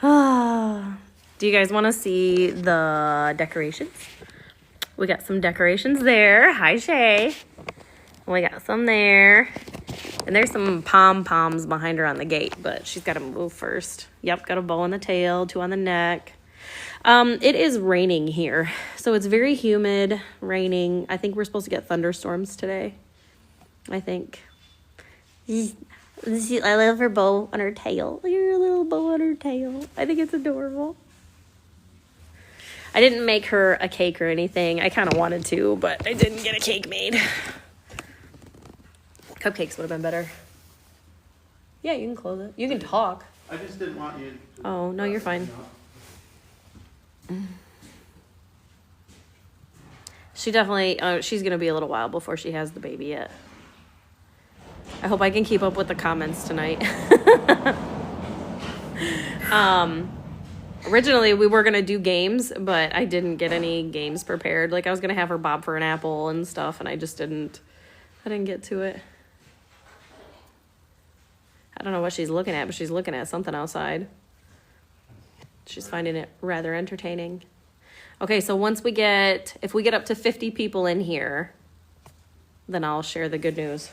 Do you guys want to see the decorations? We got some decorations there. Hi, Shay. We got some there. And there's some pom-poms behind her on the gate, but she's got to move first. Yep, got a bow on the tail, 2 on the neck. It is raining here, so it's very humid, raining. I think we're supposed to get thunderstorms today. I think. I love her bow on her tail. Look at her little bow on her tail. I think it's adorable. I didn't make her a cake or anything. I kind of wanted to, but I didn't get a cake made. Cupcakes would have been better. Yeah, you can close it. You can talk. I just didn't want you to... Oh, no, you're fine. She definitely, she's going to be a little while before she has the baby yet. I hope I can keep up with the comments tonight. Originally, we were going to do games, but I didn't get any games prepared. Like, I was going to have her bob for an apple and stuff, and I didn't get to it. I don't know what she's looking at, but she's looking at something outside. She's finding it rather entertaining. Okay, so if we get up to 50 people in here, then I'll share the good news.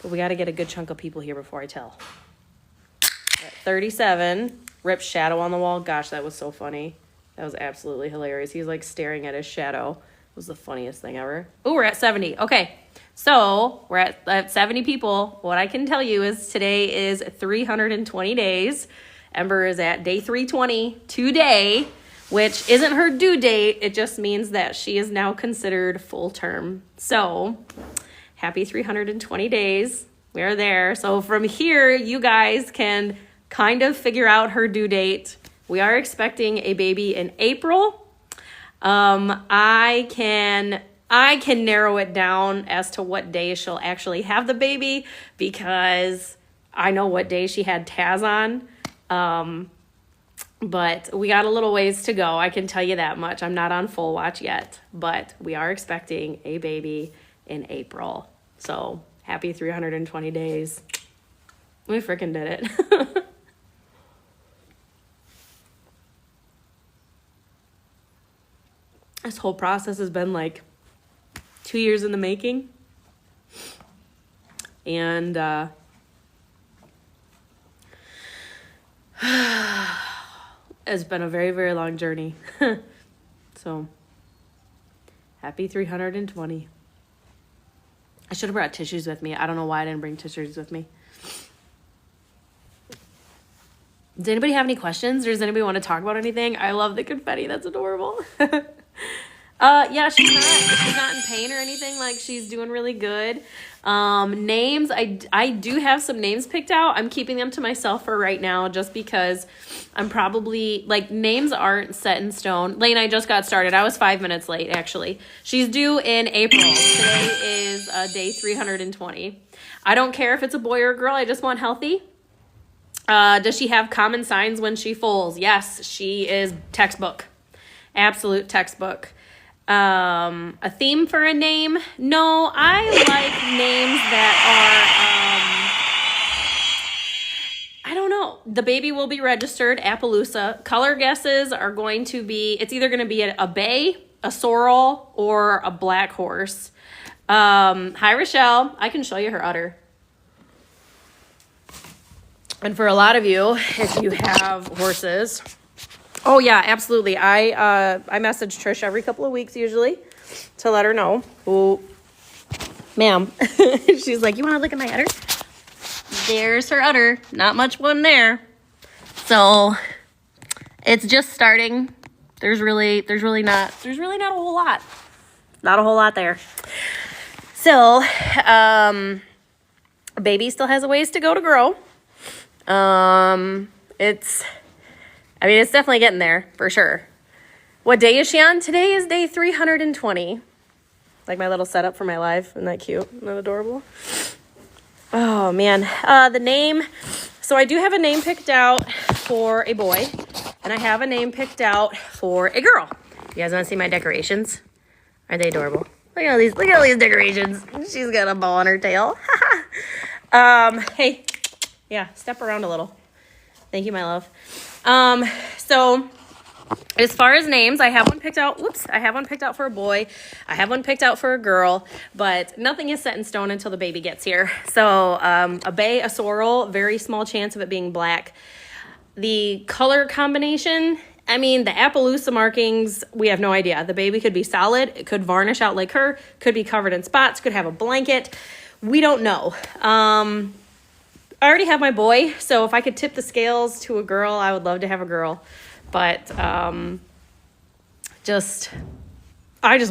But we got to get a good chunk of people here before I tell. At 37, Rip's shadow on the wall. Gosh, that was so funny. That was absolutely hilarious. He's like staring at his shadow. It was the funniest thing ever. Oh, we're at 70. Okay. So we're at 70 people. What I can tell you is today is 320 days. Ember is at day 320 today, which isn't her due date. It just means that she is now considered full term. So happy 320 days. We are there. So from here, you guys can kind of figure out her due date. We are expecting a baby in April. I can narrow it down as to what day she'll actually have the baby because I know what day she had Taz on. But we got a little ways to go. I can tell you that much. I'm not on full watch yet, but we are expecting a baby in April. So happy 320 days. We freaking did it. This whole process has been like 2 years in the making. And it's been a very, very long journey. So happy 320. I should have brought tissues with me. I don't know why I didn't bring tissues with me. Does anybody have any questions? Or does anybody want to talk about anything? I love the confetti. That's adorable. Yeah, she's not in pain or anything. Like, she's doing really good. Names, I do have some names picked out. I'm keeping them to myself for right now just because I'm probably, like, names aren't set in stone. Lane, I just got started. I was 5 minutes late, actually. She's due in April. Today is day 320. I don't care if it's a boy or a girl. I just want healthy. Does she have common signs when she foals? Yes, she is textbook. Absolute textbook. A theme for a name? No, I like names that are, I don't know. The baby will be registered, Appaloosa. Color guesses are going to be, it's either going to be a bay, a sorrel, or a black horse. Hi, Rochelle. I can show you her udder. And for a lot of you, if you have horses... Oh, yeah, absolutely. I message Trish every couple of weeks usually to let her know. Oh, ma'am. She's like, you want to look at my udder? There's her udder. Not much one there. So it's just starting. There's really not a whole lot. Not a whole lot there. So, baby still has a ways to go to grow. It's definitely getting there, for sure. What day is she on? Today is day 320. Like my little setup for my live. Isn't that cute? Isn't that adorable? Oh, man. The name. So I do have a name picked out for a boy. And I have a name picked out for a girl. You guys want to see my decorations? Aren't they adorable? Look at all these decorations. She's got a bow on her tail. Hey. Yeah, step around a little. Thank you, my love. So as far as names, I have one picked out. Whoops, I have one picked out for a boy. I have one picked out for a girl, but nothing is set in stone until the baby gets here. So a bay, a sorrel, very small chance of it being black. The color combination, I mean, the Appaloosa markings, we have no idea. The baby could be solid. It could varnish out like her. Could be covered in spots. Could have a blanket. We don't know. I already have my boy, so if I could tip the scales to a girl, I would love to have a girl. But I just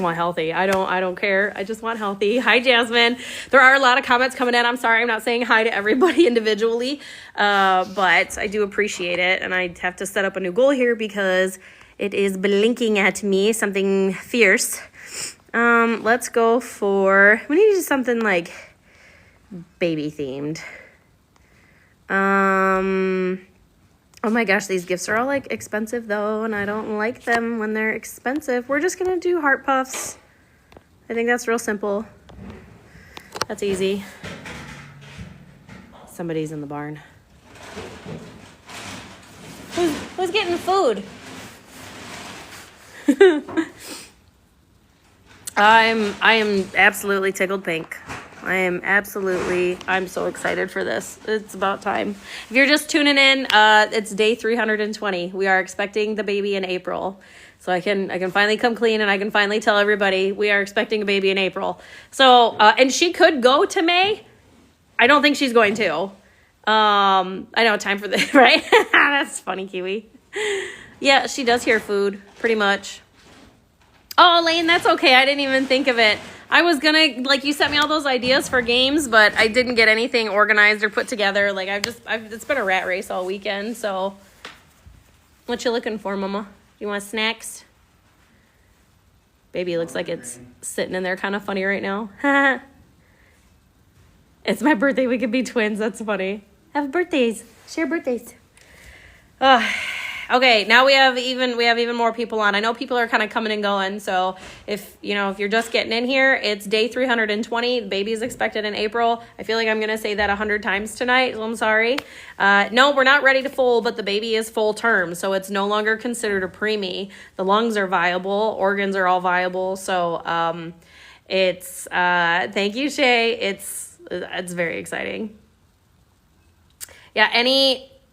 want healthy. I don't care. I just want healthy. Hi, Jasmine. There are a lot of comments coming in. I'm sorry, I'm not saying hi to everybody individually, but I do appreciate it. And I have to set up a new goal here because it is blinking at me, something fierce. Let's go for, we need to do something like baby themed. Oh my gosh, these gifts are all like expensive though, and I don't like them when they're expensive. We're just gonna do heart puffs. I think that's real simple. That's easy. Somebody's in the barn. Who's getting food? I am absolutely tickled pink. I'm so excited for this. It's about time. If you're just tuning in, it's day 320. We are expecting the baby in April. So I can finally come clean and I can finally tell everybody we are expecting a baby in April. So, and she could go to May. I don't think she's going to. I know, time for this, right? That's funny, Kiwi. Yeah, she does hear food, pretty much. Oh, Lane, that's okay. I didn't even think of it. I was gonna, like, you sent me all those ideas for games, but I didn't get anything organized or put together. Like, it's been a rat race all weekend, so. What you looking for, Mama? You want snacks? Baby looks like it's sitting in there kind of funny right now. It's my birthday. We could be twins. That's funny. Have birthdays. Share birthdays. Okay, now we have even more people on. I know people are kind of coming and going, so if you're just getting in here, it's day 320. The baby is expected in April. I feel like I'm going to say that 100 times tonight, so I'm sorry. No, we're not ready to foal, but the baby is full term, so it's no longer considered a preemie. The lungs are viable, organs are all viable, so it's thank you, Shay. It's very exciting. Yeah,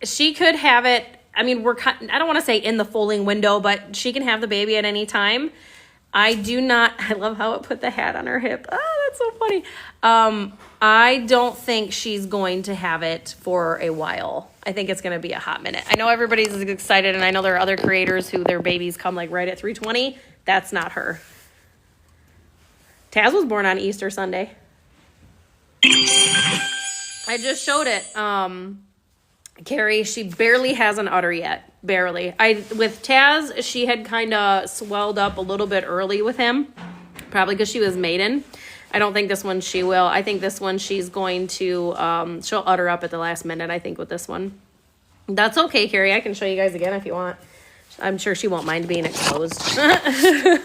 she could have it. I mean, I don't want to say in the foaling window, but she can have the baby at any time. I love how it put the hat on her hip. Oh, that's so funny. I don't think she's going to have it for a while. I think it's going to be a hot minute. I know everybody's excited, and I know there are other creators who their babies come like right at 320. That's not her. Taz was born on Easter Sunday. I just showed it. Carrie, she barely has an udder yet. Barely. With Taz, she had kind of swelled up a little bit early with him. Probably because she was maiden. I don't think this one she will. I think this one she's going to, she'll udder up at the last minute, I think, with this one. That's okay, Carrie. I can show you guys again if you want. I'm sure she won't mind being exposed. That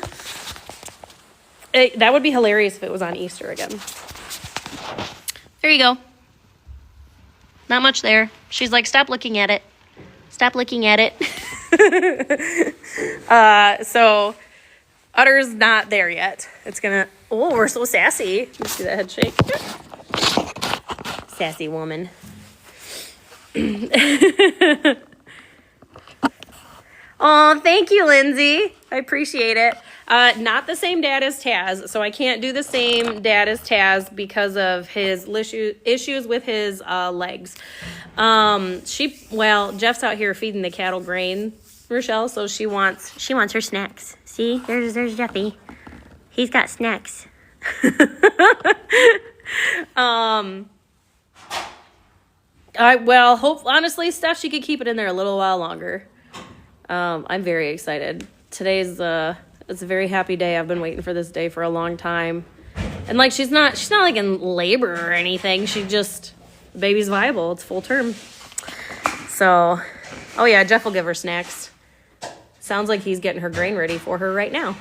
would be hilarious if it was on Easter again. There you go. Not much there. She's like, stop looking at it. Stop looking at it. So udder's not there yet. It's gonna, oh, we're so sassy. You see that head shake? Sassy woman. Oh, thank you, Lindsay. I appreciate it. Not the same dad as Taz, so I can't do the same dad as Taz because of his issues with his legs. Jeff's out here feeding the cattle grain, Rochelle, so she wants her snacks. See, there's Jeffy. He's got snacks. Honestly, Steph, she could keep it in there a little while longer. I'm very excited. Today's it's a very happy day. I've been waiting for this day for a long time. And like she's not like in labor or anything. The baby's viable. It's full term. So, oh yeah, Jeff will give her snacks. Sounds like he's getting her grain ready for her right now.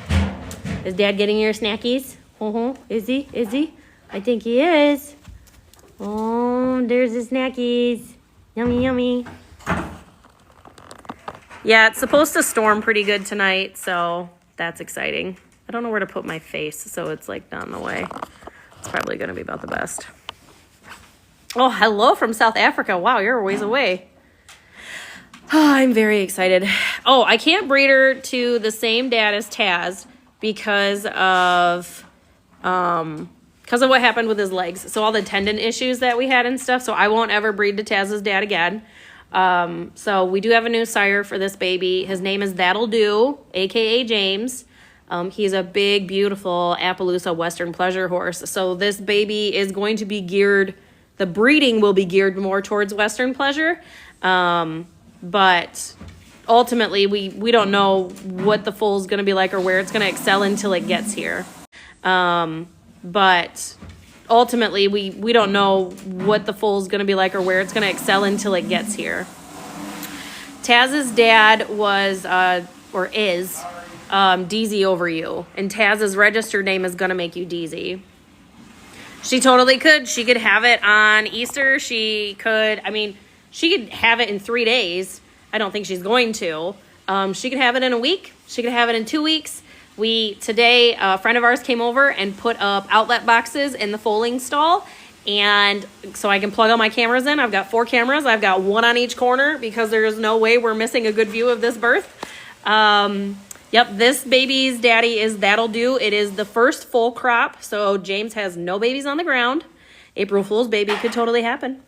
Is Dad getting your snackies? Is he? I think he is. Oh, there's the snackies. Yummy, yummy. Yeah, it's supposed to storm pretty good tonight, so that's exciting. I don't know where to put my face, so it's like not in the way. It's probably going to be about the best. Oh, hello from South Africa. Wow, you're a ways away. Oh, I'm very excited. Oh, I can't breed her to the same dad as Taz because of what happened with his legs. So all the tendon issues that we had and stuff. So I won't ever breed to Taz's dad again. So we do have a new sire for this baby. His name is That'll Do, aka James. He's a big, beautiful Appaloosa Western pleasure horse. So this baby is going to be geared, the breeding will be geared more towards Western pleasure. But ultimately we don't know what the foal is going to be like or where it's going to excel until it gets here. But ultimately we don't know what the foal is going to be like or where it's going to excel until it gets here. Taz's dad was, or is, DZ over you. And Taz's registered name is going to make you DZ. She totally could. She could have it on Easter. She could have it in 3 days. I don't think she's going to. She could have it in a week. She could have it in 2 weeks. Today, a friend of ours came over and put up outlet boxes in the foaling stall. And so I can plug all my cameras in. I've got 4 cameras. I've got 1 on each corner because there's no way we're missing a good view of this birth. Yep, this baby's daddy is That'll Do. It is the first full crop. So James has no babies on the ground. April Fool's baby could totally happen.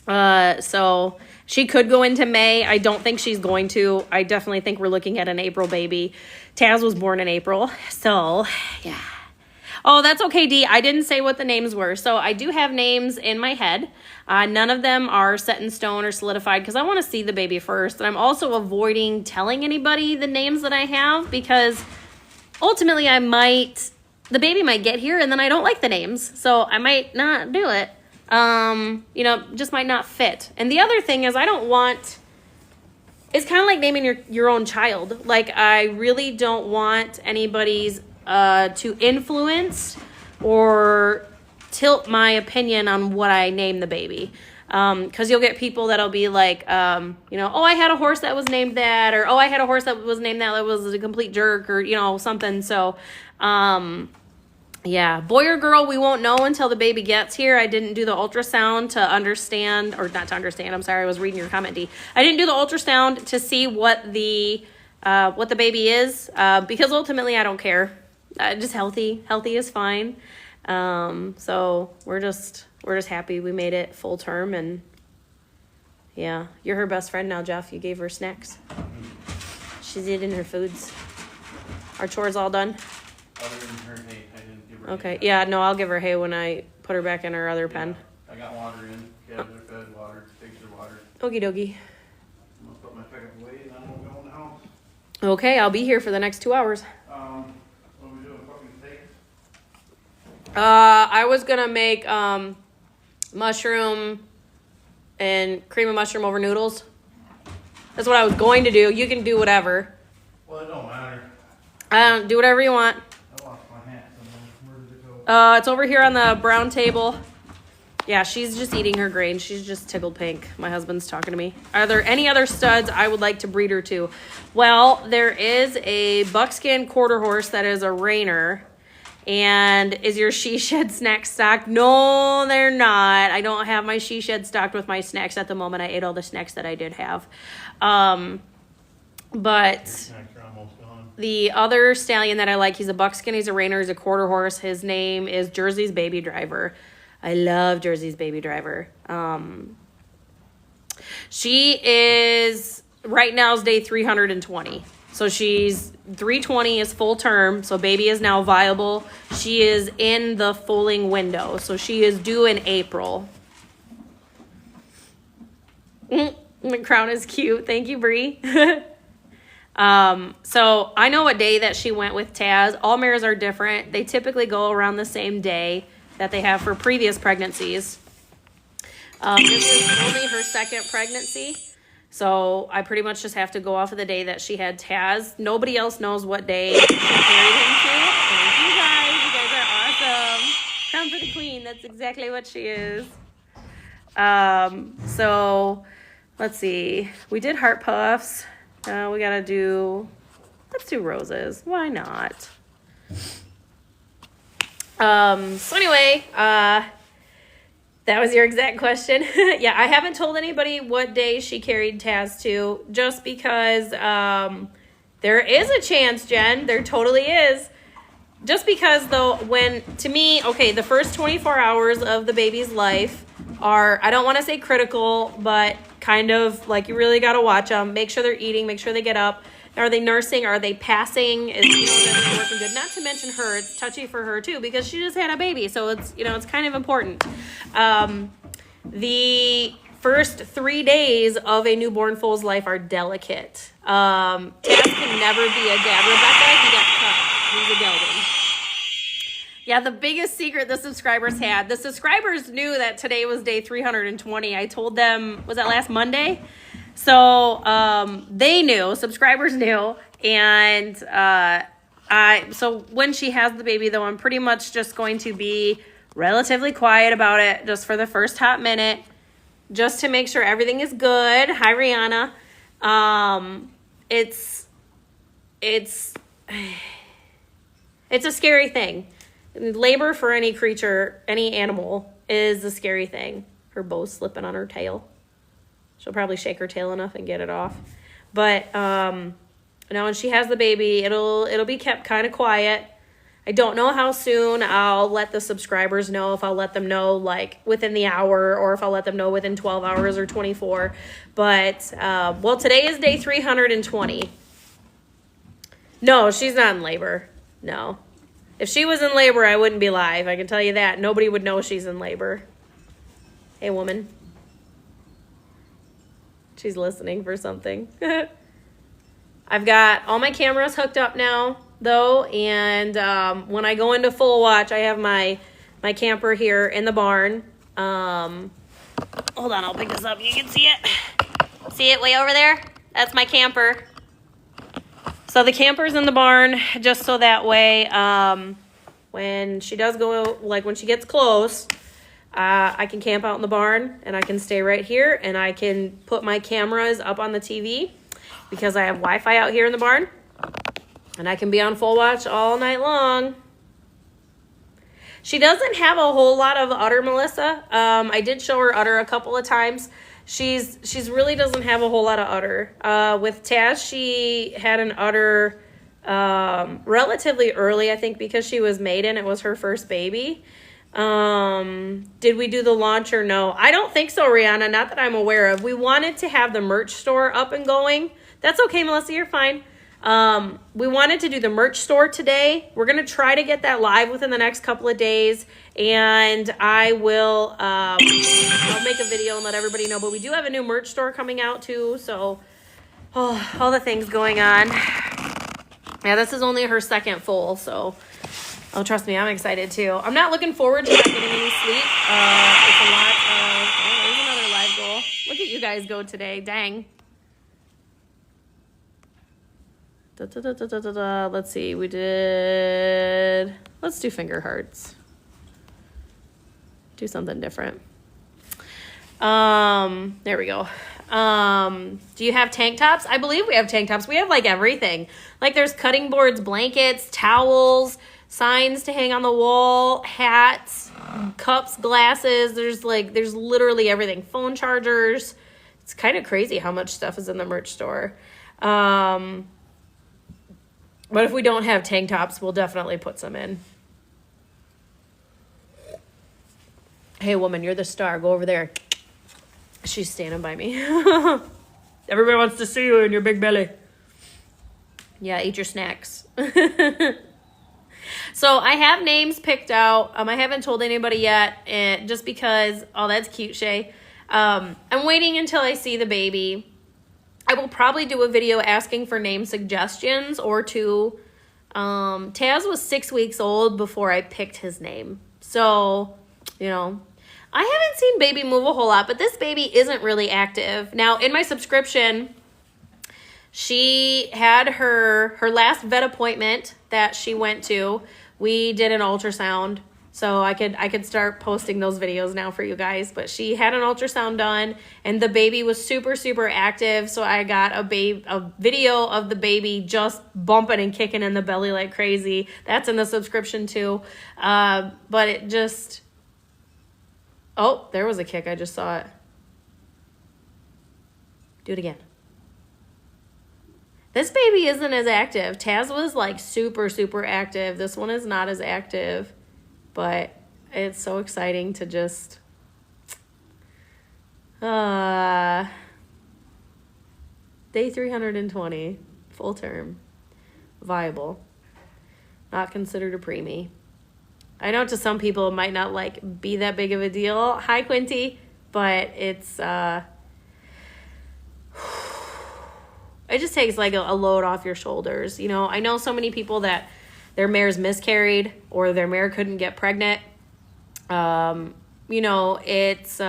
So she could go into May. I don't think she's going to. I definitely think we're looking at an April baby. Taz was born in April. So, yeah. Oh, that's okay, Dee. I didn't say what the names were. So I do have names in my head. None of them are set in stone or solidified because I want to see the baby first. And I'm also avoiding telling anybody the names that I have because ultimately the baby might get here and then I don't like the names. So I might not do it. Just might not fit. And the other thing is it's kind of like naming your own child. Like I really don't want anybody's to influence or tilt my opinion on what I name the baby. Because you'll get people that'll be like, oh, I had a horse that was named that, or oh, I had a horse that was named that was a complete jerk, or something. So, yeah, boy or girl, we won't know until the baby gets here. I didn't do the ultrasound to understand, or not to understand. I'm sorry, I was reading your comment, D. I didn't do the ultrasound to see what the baby is, because ultimately I don't care. Just healthy is fine. So we're just happy we made it full term, and yeah, you're her best friend now, Jeff. You gave her snacks. She's eating her foods. Our chores all done? Other than her hay, I didn't give her Okay, hay. yeah, no, I'll give her hay when I put her back in her other pen. I got water in, calves are fed water, pigs are watered. Okie dokie. I'm gonna put my pickup away and then we'll go in the house. Okay, I'll be here for the next 2 hours. What are we doing, cooking steak? I was gonna make mushroom and cream of mushroom over noodles. That's what I was going to do. You can do whatever. Well, it don't matter. Do whatever you want. I lost my hat somewhere. Where did it go? It's over here on the brown table. Yeah, she's just eating her grain. She's just tickled pink. My husband's talking to me. Are there any other studs I would like to breed her to? Well, there is a buckskin quarter horse that is a Rainer. And is your she shed snack stocked? No, they're not. I don't have my she shed stocked with my snacks at the moment. I ate all the snacks that I did have. But Snacks are almost gone. the other stallion that I like, he's a buckskin, he's a Rainer, he's a quarter horse. His name is Jersey's Baby Driver. I love Jersey's Baby Driver. She is, right now is day 320. So she's 320 is full term. So baby is now viable. She is in the foaling window. So she is due in April. The crown is cute. Thank you, Bree. So I know what day that she went with Taz. All mares are different. They typically go around the same day that they have for previous pregnancies. This is only her second pregnancy. So I pretty much just have to go off of the day that she had Taz. Nobody else knows what day she carried him to. Thank you guys. You guys are awesome. Crown for the queen. That's exactly what she is. So let's see. We did heart puffs. We gotta do, let's do roses. Why not? So anyway, that was your exact question. Yeah, I haven't told anybody what day she carried Taz to, just because there is a chance, Jen. There totally is. Just because, though, to me, okay, the first 24 hours of the baby's life are, I don't want to say critical, but kind of like you really got to watch them. Make sure they're eating. Make sure they get up. Are they nursing? Are they passing? Is everything working good? Not to mention her. It's touchy for her too because she just had a baby, so it's it's kind of important. The first 3 days of a newborn foal's life are delicate. Taz can never be a dad. Rebecca, he got cut. He's a gelding. Yeah, the biggest secret the subscribers had. The subscribers knew that today was day 320. I told them, was that last Monday? So they knew, subscribers knew, and so when she has the baby, though, I'm pretty much just going to be relatively quiet about it just for the first hot minute, just to make sure everything is good. Hi, Rihanna. It's a scary thing. Labor for any creature, any animal, is a scary thing. Her bow's slipping on her tail. She'll probably shake her tail enough and get it off. But when she has the baby, it'll be kept kind of quiet. I don't know how soon I'll let the subscribers know, if I'll let them know like within the hour or if I'll let them know within 12 hours or 24. But, today is day 320. No, she's not in labor. No. If she was in labor, I wouldn't be live. I can tell you that. Nobody would know she's in labor. Hey, woman. She's listening for something. I've got all my cameras hooked up now, though, and when I go into full watch, I have my camper here in the barn. Hold on, I'll pick this up. You can see it. See it way over there? That's my camper. So the camper's in the barn just so that way when she does go, like when she gets close, I can camp out in the barn and I can stay right here and I can put my cameras up on the TV because I have Wi-Fi out here in the barn and I can be on full watch all night long. She doesn't have a whole lot of udder, Melissa. I did show her udder a couple of times. She's really doesn't have a whole lot of udder. With Taz, she had an udder relatively early, I think, because she was maiden. It was her first baby. Did we do the launch or no? I don't think so, Rihanna. Not that I'm aware of. We wanted to have the merch store up and going. That's okay, Melissa. You're fine. We wanted to do the merch store today. We're going to try to get that live within the next couple of days. And I will, I'll make a video and let everybody know. But we do have a new merch store coming out too. So, all the things going on. Yeah, this is only her second full. So, trust me, I'm excited too. I'm not looking forward to not getting any sleep. It's a lot of, there's another live goal. Look at you guys go today. Dang. Let's see, let's do finger hearts. Do something different. There we go. Do you have tank tops? I believe we have tank tops. We have like everything. Like there's cutting boards, blankets, towels, signs to hang on the wall, hats, cups, glasses. There's literally everything. Phone chargers. It's kind of crazy how much stuff is in the merch store. But if we don't have tank tops, we'll definitely put some in. Hey, woman, you're the star. Go over there. She's standing by me. Everybody wants to see you in your big belly. Yeah, eat your snacks. So I have names picked out. I haven't told anybody yet, just because, oh, that's cute, Shay. I'm waiting until I see the baby. I will probably do a video asking for name suggestions or two. Taz was 6 weeks old before I picked his name. So, I haven't seen baby move a whole lot, but this baby isn't really active. Now, in my subscription, she had her last vet appointment that she went to. We did an ultrasound. So I could start posting those videos now for you guys. But she had an ultrasound done, and the baby was super, super active. So I got a video of the baby just bumping and kicking in the belly like crazy. That's in the subscription too. But it just... Oh, there was a kick. I just saw it. Do it again. This baby isn't as active. Taz was like super, super active. This one is not as active. But it's so exciting to just... day 320. Full term. Viable. Not considered a preemie. I know to some people it might not like be that big of a deal. Hi, Quinty. But it's... it just takes like a load off your shoulders. You know, I know so many people that their mares miscarried or their mare couldn't get pregnant. You know, it's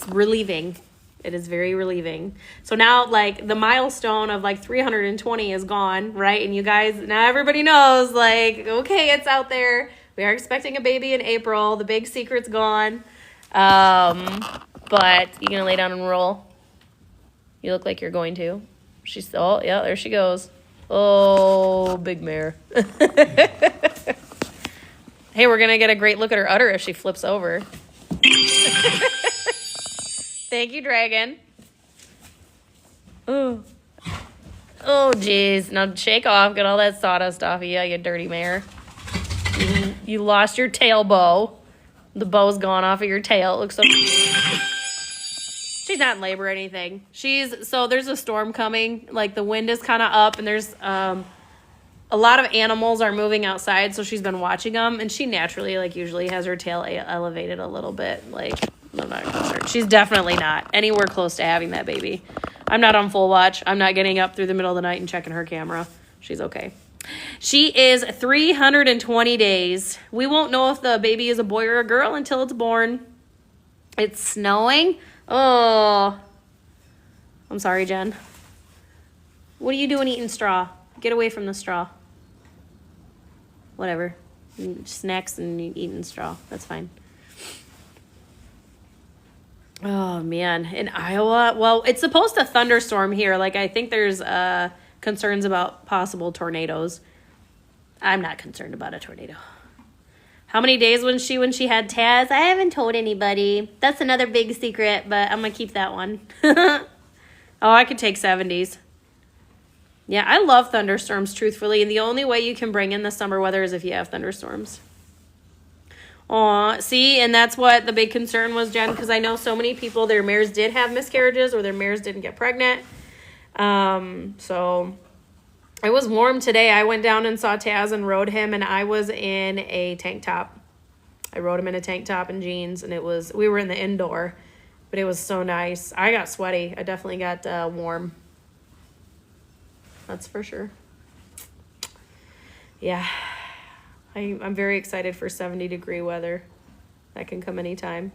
relieving. It is very relieving. So now, like, the milestone of like 320 is gone, right? And you guys, now everybody knows, like, okay, it's out there. We are expecting a baby in April. The big secret's gone. But you gonna lay down and roll? You look like you're going to. She's, oh, yeah, there she goes. Oh, big mare. Hey, we're gonna get a great look at her udder if she flips over. Thank you, Dragon. Oh. Oh, jeez. Now shake off. Get all that sawdust off of you, you dirty mare. You lost your tail bow. The bow's gone off of your tail. It looks so cute. She's not in labor or anything. So there's a storm coming. Like, the wind is kind of up, and there's a lot of animals are moving outside, so she's been watching them, and she naturally, like, usually has her tail elevated a little bit. Like, I'm not concerned. She's definitely not anywhere close to having that baby. I'm not on full watch. I'm not getting up through the middle of the night and checking her camera. She's okay. She is 320 days. We won't know if the baby is a boy or a girl until it's born. It's snowing. Oh, I'm sorry, Jen. What are you doing eating straw? Get away from the straw. Whatever. Snacks and eating straw. That's fine. Oh, man. In Iowa, well, it's supposed to thunderstorm here. Like, I think there's concerns about possible tornadoes. I'm not concerned about a tornado. How many days was she when she had Taz? I haven't told anybody. That's another big secret, but I'm going to keep that one. Oh, I could take 70s. Yeah, I love thunderstorms, truthfully. And the only way you can bring in the summer weather is if you have thunderstorms. Aw, see? And that's what the big concern was, Jen, because I know so many people, their mares did have miscarriages or their mares didn't get pregnant. So... It was warm today. I went down and saw Taz and rode him, and I was in a tank top. I rode him in a tank top and jeans, and we were in the indoor, but it was so nice. I got sweaty. I definitely got warm. That's for sure. Yeah. I'm very excited for 70-degree weather. That can come anytime.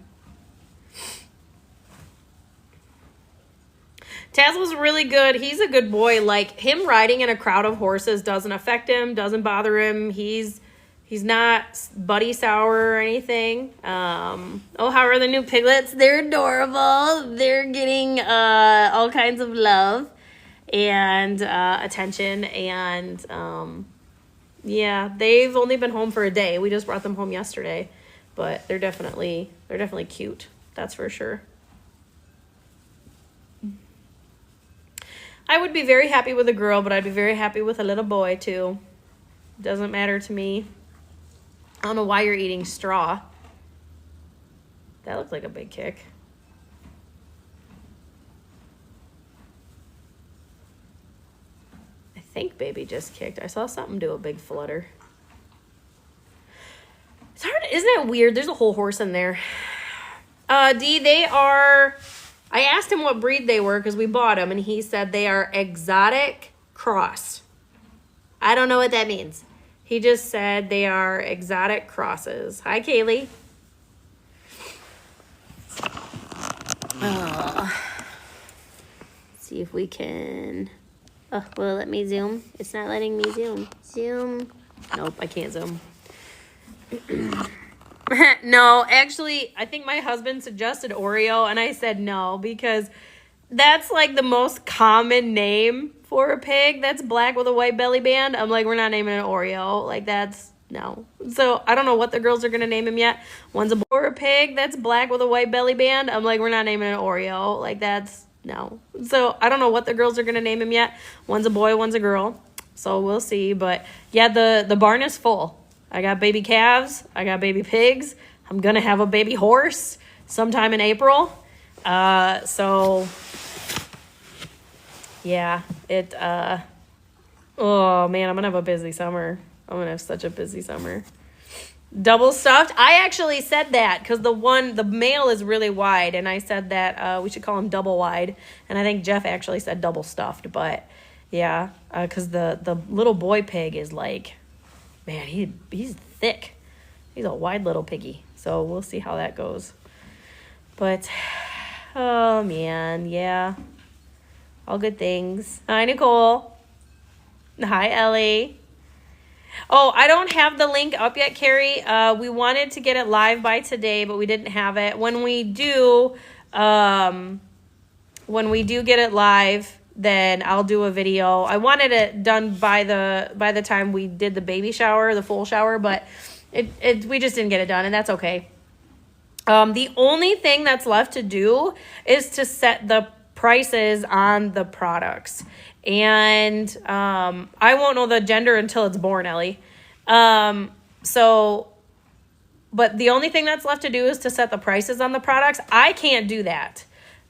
Taz was really good. He's a good boy. Like, him riding in a crowd of horses doesn't affect him, doesn't bother him. He's not buddy sour or anything. Oh, how are the new piglets? They're adorable. They're getting all kinds of love and attention. And, yeah, they've only been home for a day. We just brought them home yesterday. But they're definitely cute. That's for sure. I would be very happy with a girl, but I'd be very happy with a little boy, too. Doesn't matter to me. I don't know why you're eating straw. That looked like a big kick. I think baby just kicked. I saw something do a big flutter. It's hard. Isn't it weird? There's a whole horse in there. D, they are... I asked him what breed they were because we bought them, and he said they are exotic cross. I don't know what that means. He just said they are exotic crosses. Hi, Kaylee. Let's see if we can Oh, will it let me zoom? It's not letting me zoom. Zoom. Nope, I can't zoom. No, actually, I think my husband suggested Oreo, and I said no because that's like the most common name for a pig that's black with a white belly band. I'm like, we're not naming it Oreo. Like, that's no. So I don't know what the girls are gonna name him yet. One's a boy or a pig that's black with a white belly band. I'm like, we're not naming it Oreo. Like, that's no. So I don't know what the girls are gonna name him yet. One's a boy, one's a girl. So we'll see. But yeah, the barn is full. I got baby calves. I got baby pigs. I'm gonna have a baby horse sometime in April. So yeah, oh man, I'm gonna have a busy summer. I'm gonna have such a busy summer. Double stuffed. I actually said that because the male is really wide, and I said that we should call him double wide. And I think Jeff actually said double stuffed, but yeah, because the little boy pig is like, man, he's thick. He's a wide little piggy. So we'll see how that goes. But oh man, yeah, all good things. Hi Nicole. Hi Ellie. Oh, I don't have the link up yet, Carrie. We wanted to get it live by today, but we didn't have it. When we do get it live, then I'll do a video. I wanted it done by the time we did the baby shower, the full shower, but we just didn't get it done, and that's okay. The only thing that's left to do is to set the prices on the products. And I won't know the gender until it's born, Ellie. But the only thing that's left to do is to set the prices on the products. I can't do that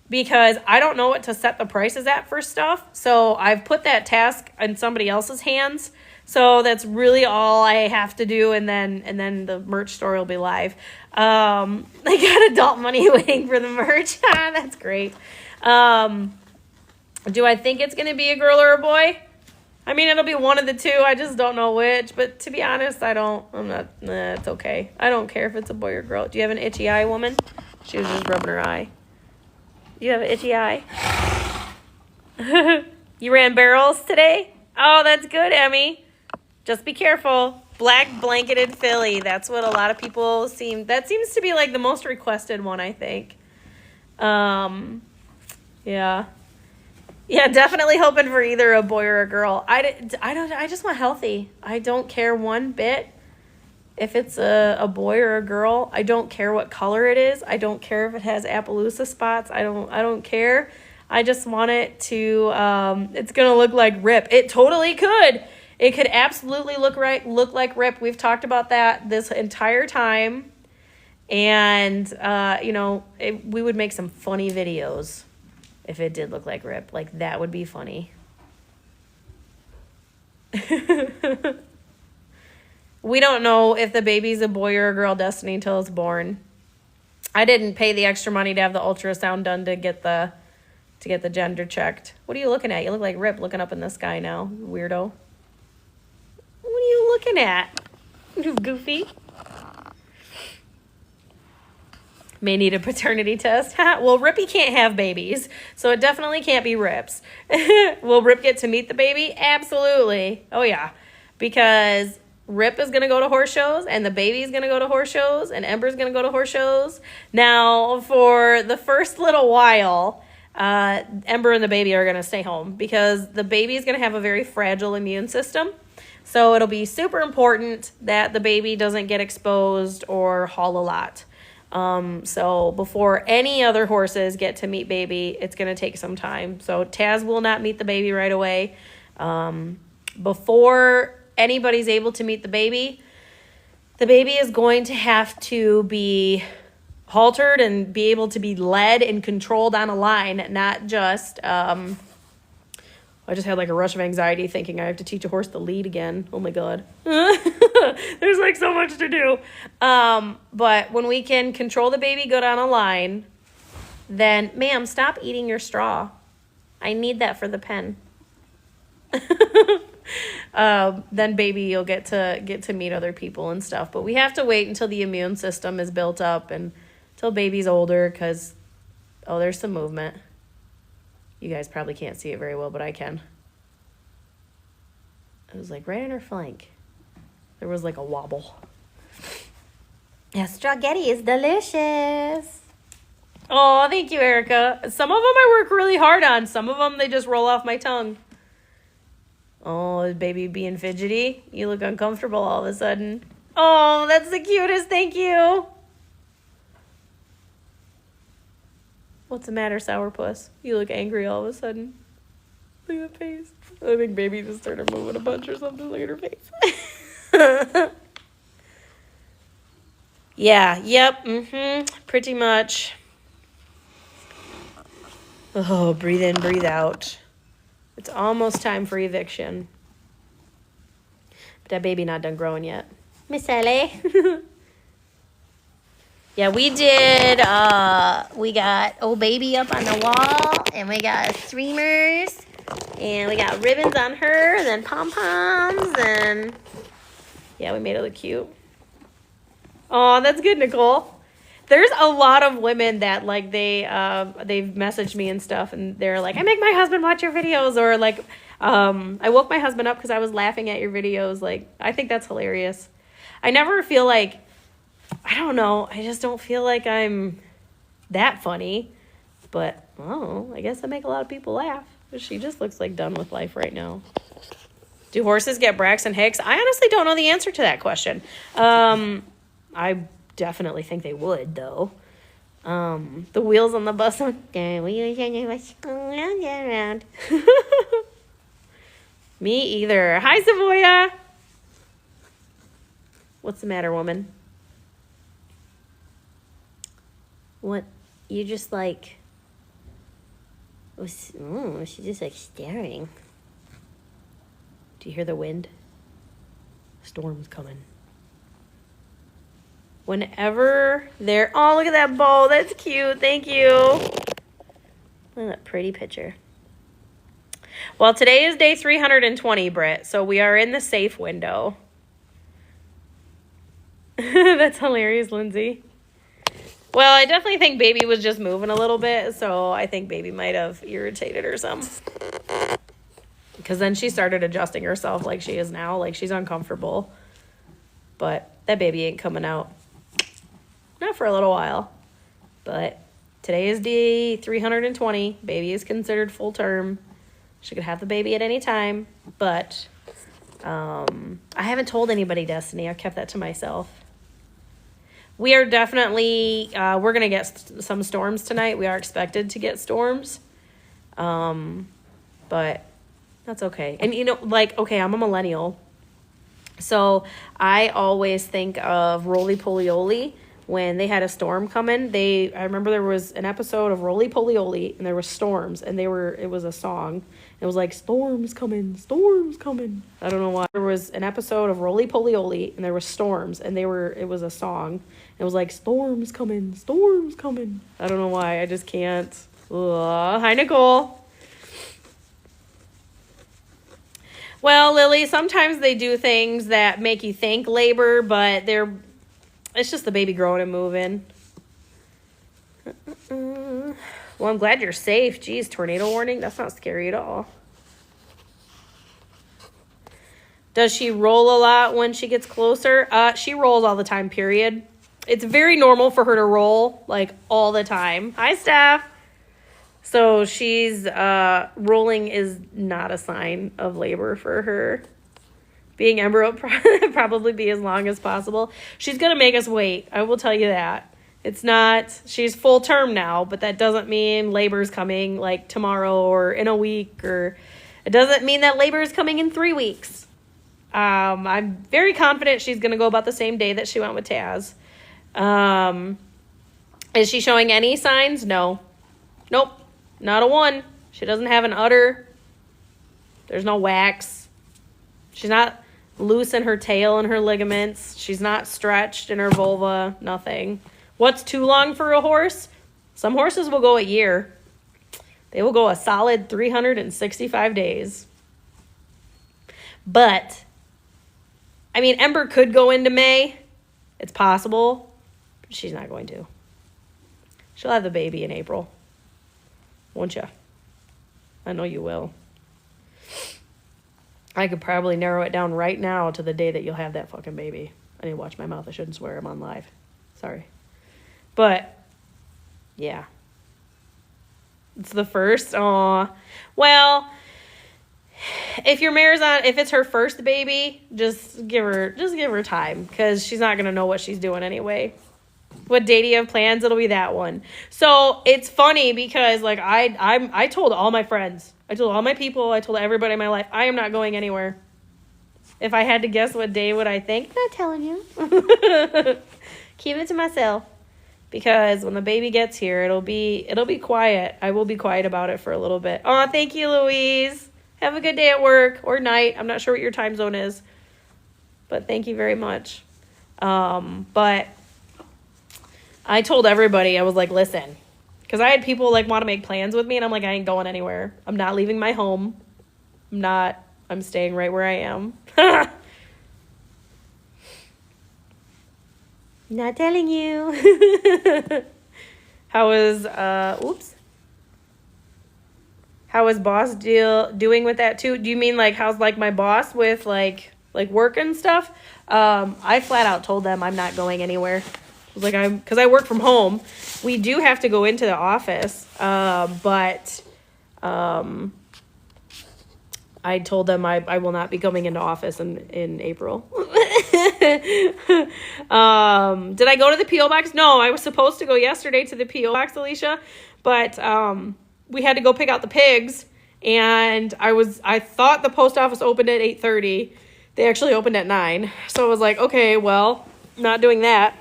because I don't know what to set the prices at for stuff. So I've put that task in somebody else's hands. So that's really all I have to do, and then the merch store will be live. I got adult money waiting for the merch. That's great. Do I think it's going to be a girl or a boy? I mean, it'll be one of the two. I just don't know which. But to be honest, it's okay. I don't care if it's a boy or girl. Do you have an itchy eye, woman? She was just rubbing her eye. Do you have an itchy eye? You ran barrels today? Oh, that's good, Emmy. Just be careful. Black blanketed filly. That's what a lot of people that seems to be like the most requested one, I think. Yeah. Yeah, definitely hoping for either a boy or a girl. I just want healthy. I don't care one bit if it's a boy or a girl. I don't care what color it is. I don't care if it has Appaloosa spots. I don't care. I just want it to it's going to look like Rip. It totally could. It could absolutely look like Rip. We've talked about that this entire time. And we would make some funny videos if it did look like Rip. Like, that would be funny. We don't know if the baby's a boy or a girl, Destiny, until it's born. I didn't pay the extra money to have the ultrasound done to get the gender checked. What are you looking at? You look like Rip looking up in the sky now, weirdo. What are you looking at? You goofy. May need a paternity test. Well, Rippy can't have babies, so it definitely can't be Rip's. Will Rip get to meet the baby? Absolutely. Oh, yeah. Because Rip is going to go to horse shows, and the baby's going to go to horse shows, and Ember's going to go to horse shows. Now, for the first little while, Ember and the baby are going to stay home because the baby is going to have a very fragile immune system. So it'll be super important that the baby doesn't get exposed or haul a lot. So before any other horses get to meet baby, it's going to take some time. So Taz will not meet the baby right away. Before anybody's able to meet the baby is going to have to be haltered and be able to be led and controlled on a line, not just, I just had like a rush of anxiety thinking I have to teach a horse to lead again. Oh my God. There's like so much to do. But when we can control the baby, go down a line, then, ma'am, stop eating your straw. I need that for the pen. Then baby, you'll get to meet other people and stuff. But we have to wait until the immune system is built up and until baby's older because, there's some movement. You guys probably can't see it very well, but I can. It was like right on her flank. There was like a wobble. Yeah, spaghetti is delicious. Oh, thank you, Erica. Some of them I work really hard on. Some of them, they just roll off my tongue. Oh, is baby being fidgety? You look uncomfortable all of a sudden. Oh, that's the cutest. Thank you. What's the matter, sourpuss? You look angry all of a sudden. Look at that face. I think baby just started moving a bunch or something. Look at her face. Yeah, yep, pretty much. Oh, breathe in, breathe out. It's almost time for eviction. But that baby not done growing yet. Miss Ellie. Yeah, we did, We got old baby up on the wall, and we got streamers, and we got ribbons on her, and then pom-poms, and yeah, we made it look cute. Oh, that's good, Nicole. There's a lot of women that, like, they've messaged me and stuff, and they're like, I make my husband watch your videos, or, like, I woke my husband up because I was laughing at your videos. Like, I think that's hilarious. I never feel like, I don't know, I just don't feel like I'm that funny, but, oh, I guess I make a lot of people laugh. She just looks like done with life right now. Do horses get Braxton Hicks? I honestly don't know the answer to that question. I definitely think they would, though. The wheels on the bus. The wheels on the bus go round and round. Me either. Hi, Savoya. What's the matter, woman? what? You just like, she's just like staring. Do you hear the wind? Storm's coming. Whenever they're... Oh, look at that bow. That's cute. Thank you. Look at that pretty picture. Well, today is day 320, Britt, so we are in the safe window. That's hilarious, Lindsay. Well, I definitely think baby was just moving a little bit, so I think baby might have irritated her some. Because then she started adjusting herself like she is now, like she's uncomfortable. But that baby ain't coming out. Not for a little while. But today is day 320. Baby is considered full term. She could have the baby at any time. But I haven't told anybody, Destiny. I've kept that to myself. We are definitely, we're going to get some storms tonight. We are expected to get storms. But that's okay. And, you know, like, okay, I'm a millennial. So I always think of Roly Poly when they had a storm coming. I remember there was an episode of Roly Poly and there were storms, and it was a song. It was like, storms coming, storms coming. I don't know why. There was an episode of Roly Poly and there were storms, and it was a song. It was like, storms coming, storms coming. I don't know why. I just can't. Ugh. Hi, Nicole. Well, Lily, sometimes they do things that make you think labor, but it's just the baby growing and moving. Well, I'm glad you're safe. Geez, tornado warning? That's not scary at all. Does she roll a lot when she gets closer? She rolls all the time, period. It's very normal for her to roll, like, all the time. Hi, Steph. So she's, rolling is not a sign of labor for her. Being embryo probably be as long as possible. She's going to make us wait. I will tell you that. It's not, she's full term now, but that doesn't mean labor's coming like tomorrow or in a week, or it doesn't mean that labor is coming in 3 weeks. I'm very confident she's going to go about the same day that she went with Taz. Is she showing any signs? No. Nope. Not a one. She doesn't have an udder. There's no wax. She's not loose in her tail and her ligaments. She's not stretched in her vulva. Nothing. What's too long for a horse? Some horses will go a year. They will go a solid 365 days. But, I mean, Ember could go into May. It's possible. But she's not going to. She'll have the baby in April. Won't you? I know you will. I could probably narrow it down right now to the day that you'll have that fucking baby. I need to watch my mouth. I shouldn't swear. I'm on live. Sorry. But, yeah. It's the first. Aw. Well, if it's her first baby, just give her time, because she's not gonna know what she's doing anyway. What day do you have plans? It'll be that one. So it's funny because like I told all my friends, I told all my people, I told everybody in my life, I am not going anywhere. If I had to guess what day would I think, not telling you. Keep it to myself. Because when the baby gets here, it'll be quiet. I will be quiet about it for a little bit. Oh, thank you, Louise. Have a good day at work or night. I'm not sure what your time zone is. But thank you very much. But I told everybody, I was like, listen. Because I had people like want to make plans with me. And I'm like, I ain't going anywhere. I'm not leaving my home. I'm staying right where I am. Not telling you. How is boss doing with that too? Do you mean like how's like my boss with like work and stuff? I flat out told them I'm not going anywhere. Like because I work from home. We do have to go into the office, but I told them I will not be coming into office in April. Did I go to the P.O. box? No, I was supposed to go yesterday to the P.O. box, Alicia, but we had to go pick out the pigs, and I thought the post office opened at 8:30. They actually opened at 9, so I was like, okay, well, not doing that.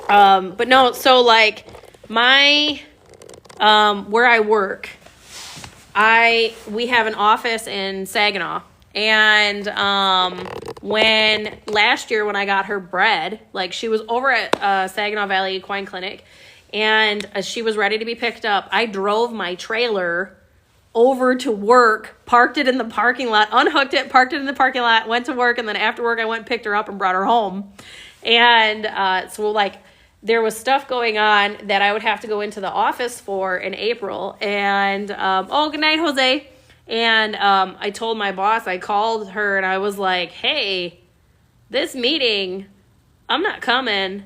But no, so like my where I work, we have an office in Saginaw, and when last year when I got her bred, like she was over at Saginaw Valley Equine Clinic, and she was ready to be picked up. I drove my trailer over to work, parked it in the parking lot, unhooked it, parked it in the parking lot, went to work, and then after work I went and picked her up and brought her home. And so like there was stuff going on that I would have to go into the office for in April. And, good night, Jose. And I told my boss, I called her and I was like, hey, this meeting, I'm not coming.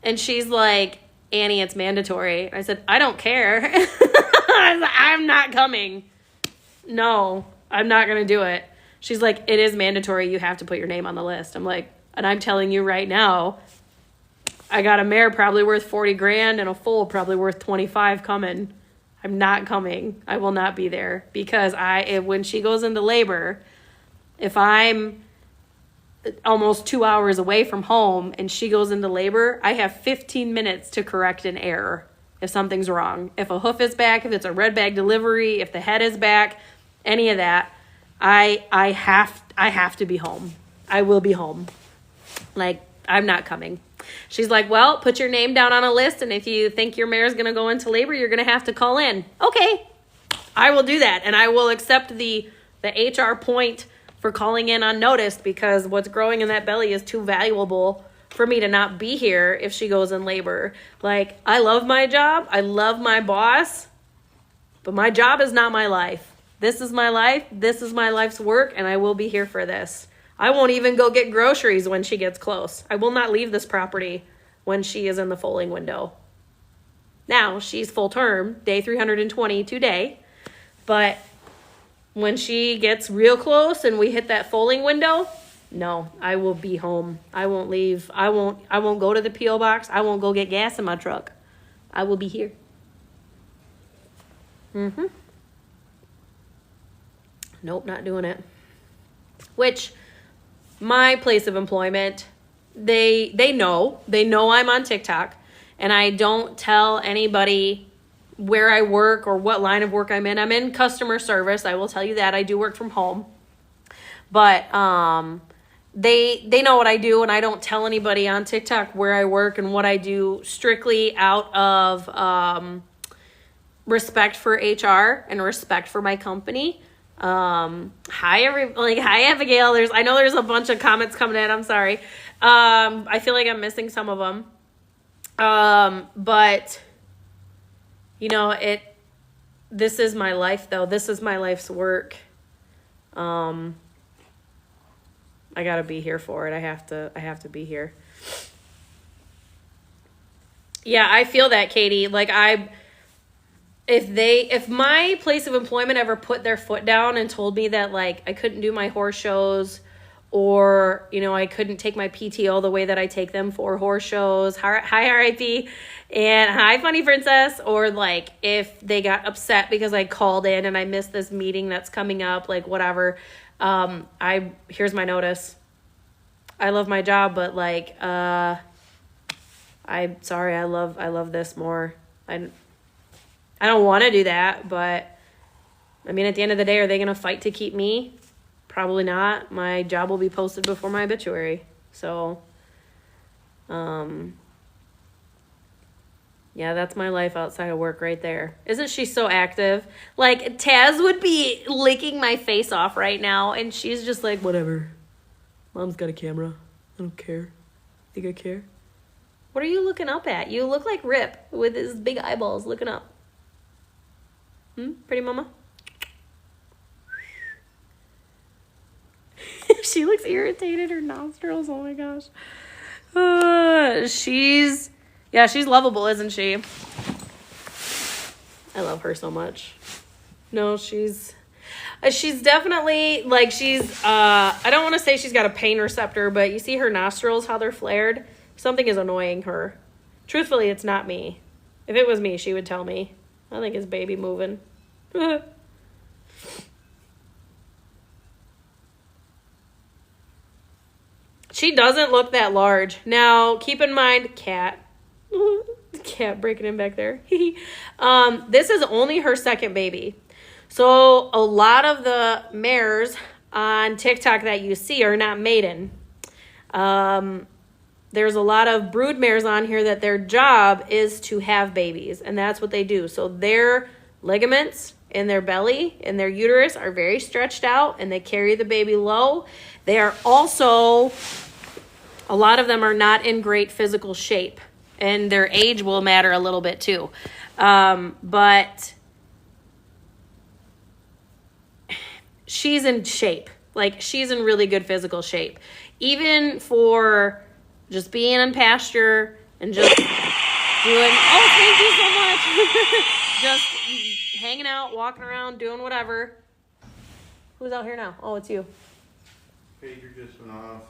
And she's like, Annie, it's mandatory. I said, I don't care. I was like, I'm not coming. No, I'm not going to do it. She's like, it is mandatory. You have to put your name on the list. I'm like, and I'm telling you right now, I got a mare probably worth 40 grand and a foal probably worth 25 coming. I'm not coming. I will not be there because when she goes into labor, if I'm almost 2 hours away from home and she goes into labor, I have 15 minutes to correct an error if something's wrong. If a hoof is back, if it's a red bag delivery, if the head is back, any of that, I have to be home. I will be home. Like, I'm not coming. She's like, well, put your name down on a list, and if you think your mare's going to go into labor, you're going to have to call in. Okay, I will do that, and I will accept the HR point for calling in unnoticed because what's growing in that belly is too valuable for me to not be here if she goes in labor. Like, I love my job. I love my boss, but my job is not my life. This is my life. This is my life's work, and I will be here for this. I won't even go get groceries when she gets close. I will not leave this property when she is in the foaling window. Now, she's full term, day 320 today, but when she gets real close and we hit that foaling window, no, I will be home. I won't leave. I won't go to the P.O. box. I won't go get gas in my truck. I will be here. Nope, not doing it. Which, my place of employment, they know I'm on TikTok, and I don't tell anybody where I work or what line of work I'm in. I'm in customer service. I will tell you that. I do work from home. But they know what I do, and I don't tell anybody on TikTok where I work and what I do, strictly out of respect for HR and respect for my company. Hi Abigail. I know there's a bunch of comments coming in. I'm sorry. I feel like I'm missing some of them. But you know, this is my life though. This is my life's work. I gotta be here for it. I have to be here. Yeah, I feel that, Katie. Like if my place of employment ever put their foot down and told me that like I couldn't do my horse shows, or I couldn't take my PTO the way that I take them for horse shows, hi RIP and hi Funny Princess, or like if they got upset because I called in and I missed this meeting that's coming up, like whatever, here's my notice. I love my job, but like I'm sorry, I love this more. I don't want to do that, but I mean, at the end of the day, are they going to fight to keep me? Probably not. My job will be posted before my obituary. So, yeah, that's my life outside of work right there. Isn't she so active? Like, Taz would be licking my face off right now, and she's just like, whatever. Mom's got a camera. I don't care. Think I care? What are you looking up at? You look like Rip with his big eyeballs looking up. Pretty mama? She looks irritated. Her nostrils. Oh my gosh. She's lovable, isn't she? I love her so much. No, she's definitely like I don't want to say she's got a pain receptor, but you see her nostrils, how they're flared? Something is annoying her. Truthfully, it's not me. If it was me, she would tell me. I think it's baby moving. She doesn't look that large. Now, keep in mind, cat. Cat breaking in back there. This is only her second baby. So a lot of the mares on TikTok that you see are not maiden. There's a lot of brood mares on here that their job is to have babies, and that's what they do. So their ligaments in their belly and their uterus are very stretched out, and they carry the baby low. They are also, a lot of them are not in great physical shape, and their age will matter a little bit too. But she's in shape. Like, she's in really good physical shape. Even for just being in pasture and just doing, oh, thank you so much. Just hanging out, walking around, doing whatever. Who's out here now? Oh, it's you. Pager just went off.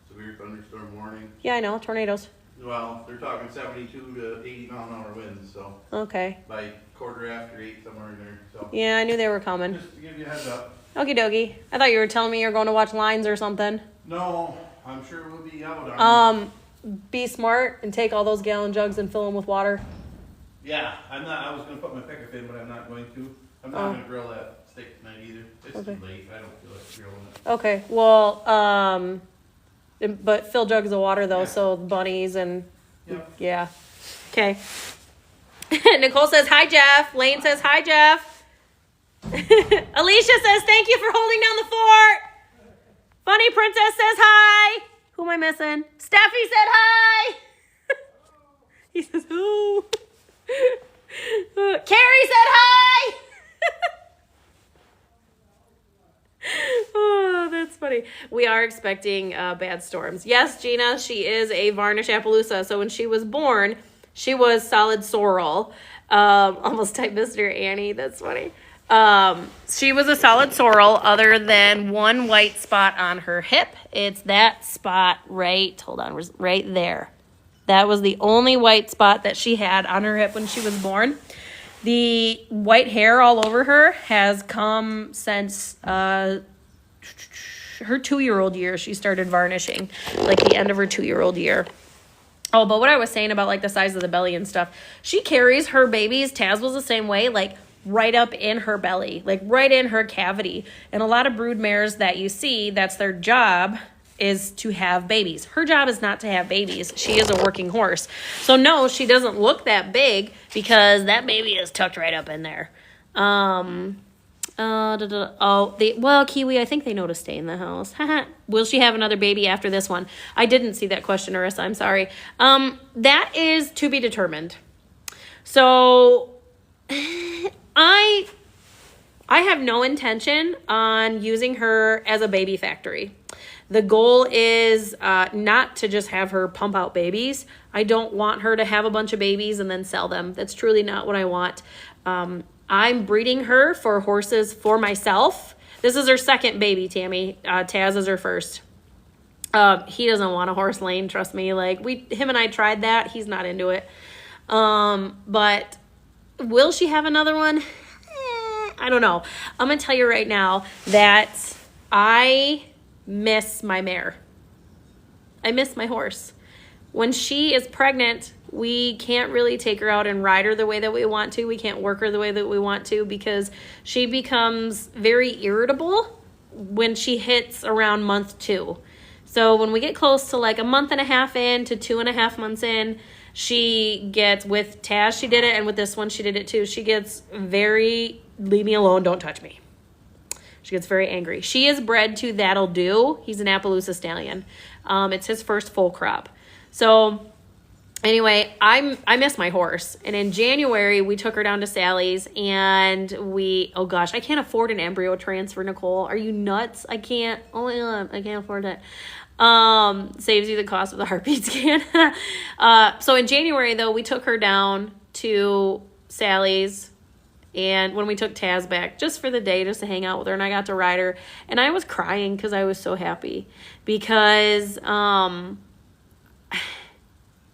Severe thunderstorm warning. Yeah, I know. Tornadoes. Well, they're talking 72 to 80 mile an hour winds, so. Okay. By 8:15, somewhere in there, so. Yeah, I knew they were coming. Just to give you a heads up. Okie dokie. I thought you were telling me you were going to watch Lines or something. No, I'm sure we'll be out on. Be smart and take all those gallon jugs and fill them with water. Yeah, I was gonna put my pickup in, but I'm not going to. I'm not gonna grill that steak tonight either. It's Okay. too late. I don't feel like grilling it. Okay, well, but fill jugs of water though, Yeah. so bunnies and Yep. yeah. Okay. Nicole says hi, Jeff. Lane says hi, Jeff. Alicia says thank you for holding down the fort. Funny Princess says hi. Who am I missing? Steffi said hi. He says who? Carrie said hi. Oh, that's funny. We are expecting bad storms. Yes, Gina, she is a Varnish Appaloosa. So when she was born, she was solid sorrel. Almost typed Mr. Annie. That's funny. She was a solid sorrel other than one white spot on her hip. It's that spot right there. That was the only white spot that she had on her hip when she was born. The white hair all over her has come since her 2-year-old year. She started varnishing, like the end of her 2-year-old year. Oh, but what I was saying about like the size of the belly and stuff, she carries her babies. Taz was the same way, like right up in her belly, like right in her cavity. And a lot of brood mares that you see, that's their job, is to have babies. Her job is not to have babies. She is a working horse. So no, she doesn't look that big because that baby is tucked right up in there. Well, Kiwi, I think they know to stay in the house. Will she have another baby after this one? I didn't see that question, Arissa. I'm sorry. That is to be determined. So I have no intention on using her as a baby factory. The goal is not to just have her pump out babies. I don't want her to have a bunch of babies and then sell them. That's truly not what I want. I'm breeding her for horses for myself. This is her second baby, Tammy. Taz is her first. He doesn't want a horse lane, trust me. Like him and I tried that. He's not into it. But will she have another one? I don't know. I'm going to tell you right now that I miss my mare. I miss my horse. When she is pregnant, we can't really take her out and ride her the way that we want to. We can't work her the way that we want to because she becomes very irritable when she hits around month 2. So when we get close to like a month and a half in to 2.5 months in, she gets, with Taz, she did it, and with this one, she did it too. She gets very, leave me alone, don't touch me. She gets very angry. She is bred to That'll Do. He's an Appaloosa stallion. It's his first full crop. So anyway, I miss my horse. And in January, we took her down to Sally's and oh gosh, I can't afford an embryo transfer, Nicole. Are you nuts? I can't afford it. Saves you the cost of the heartbeat scan. So in January though, we took her down to Sally's, and when we took Taz back just for the day, just to hang out with her, and I got to ride her, and I was crying because I was so happy because,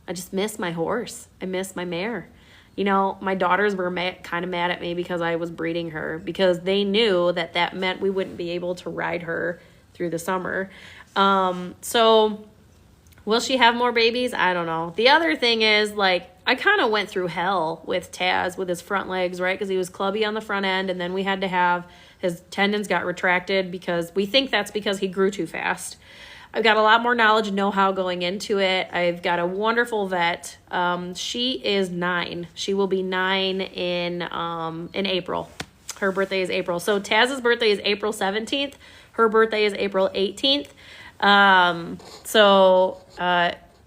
I just miss my horse. I miss my mare. You know, my daughters were kind of mad at me because I was breeding her because they knew that meant we wouldn't be able to ride her through the summer. So will she have more babies? I don't know. The other thing is, like, I kind of went through hell with Taz with his front legs, right? Because he was clubby on the front end, and then we had to have his tendons got retracted because we think that's because he grew too fast. I've got a lot more knowledge and know-how going into it. I've got a wonderful vet. She is 9. She will be 9 in April. Her birthday is April. So Taz's birthday is April 17th. Her birthday is April 18th.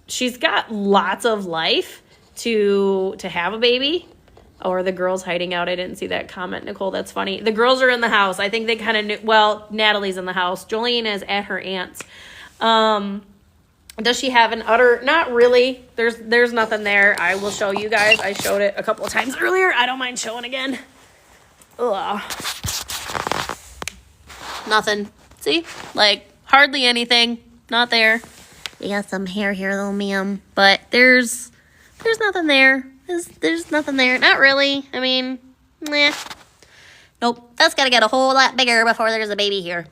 She's got lots of life to have a baby. Or the girls hiding out. I didn't see that comment, Nicole. That's funny. The girls are in the house. I think they kind of knew. Well, Natalie's in the house. Jolene is at her aunt's. Does she have an udder? Not really. There's nothing there. I will show you guys. I showed it a couple of times earlier. I don't mind showing again. Ugh. Nothing. See? Like, hardly anything. Not there. We got some hair here, though, ma'am. But there's nothing there. There's nothing there. Not really. I mean, nah. Nope. That's got to get a whole lot bigger before there's a baby here.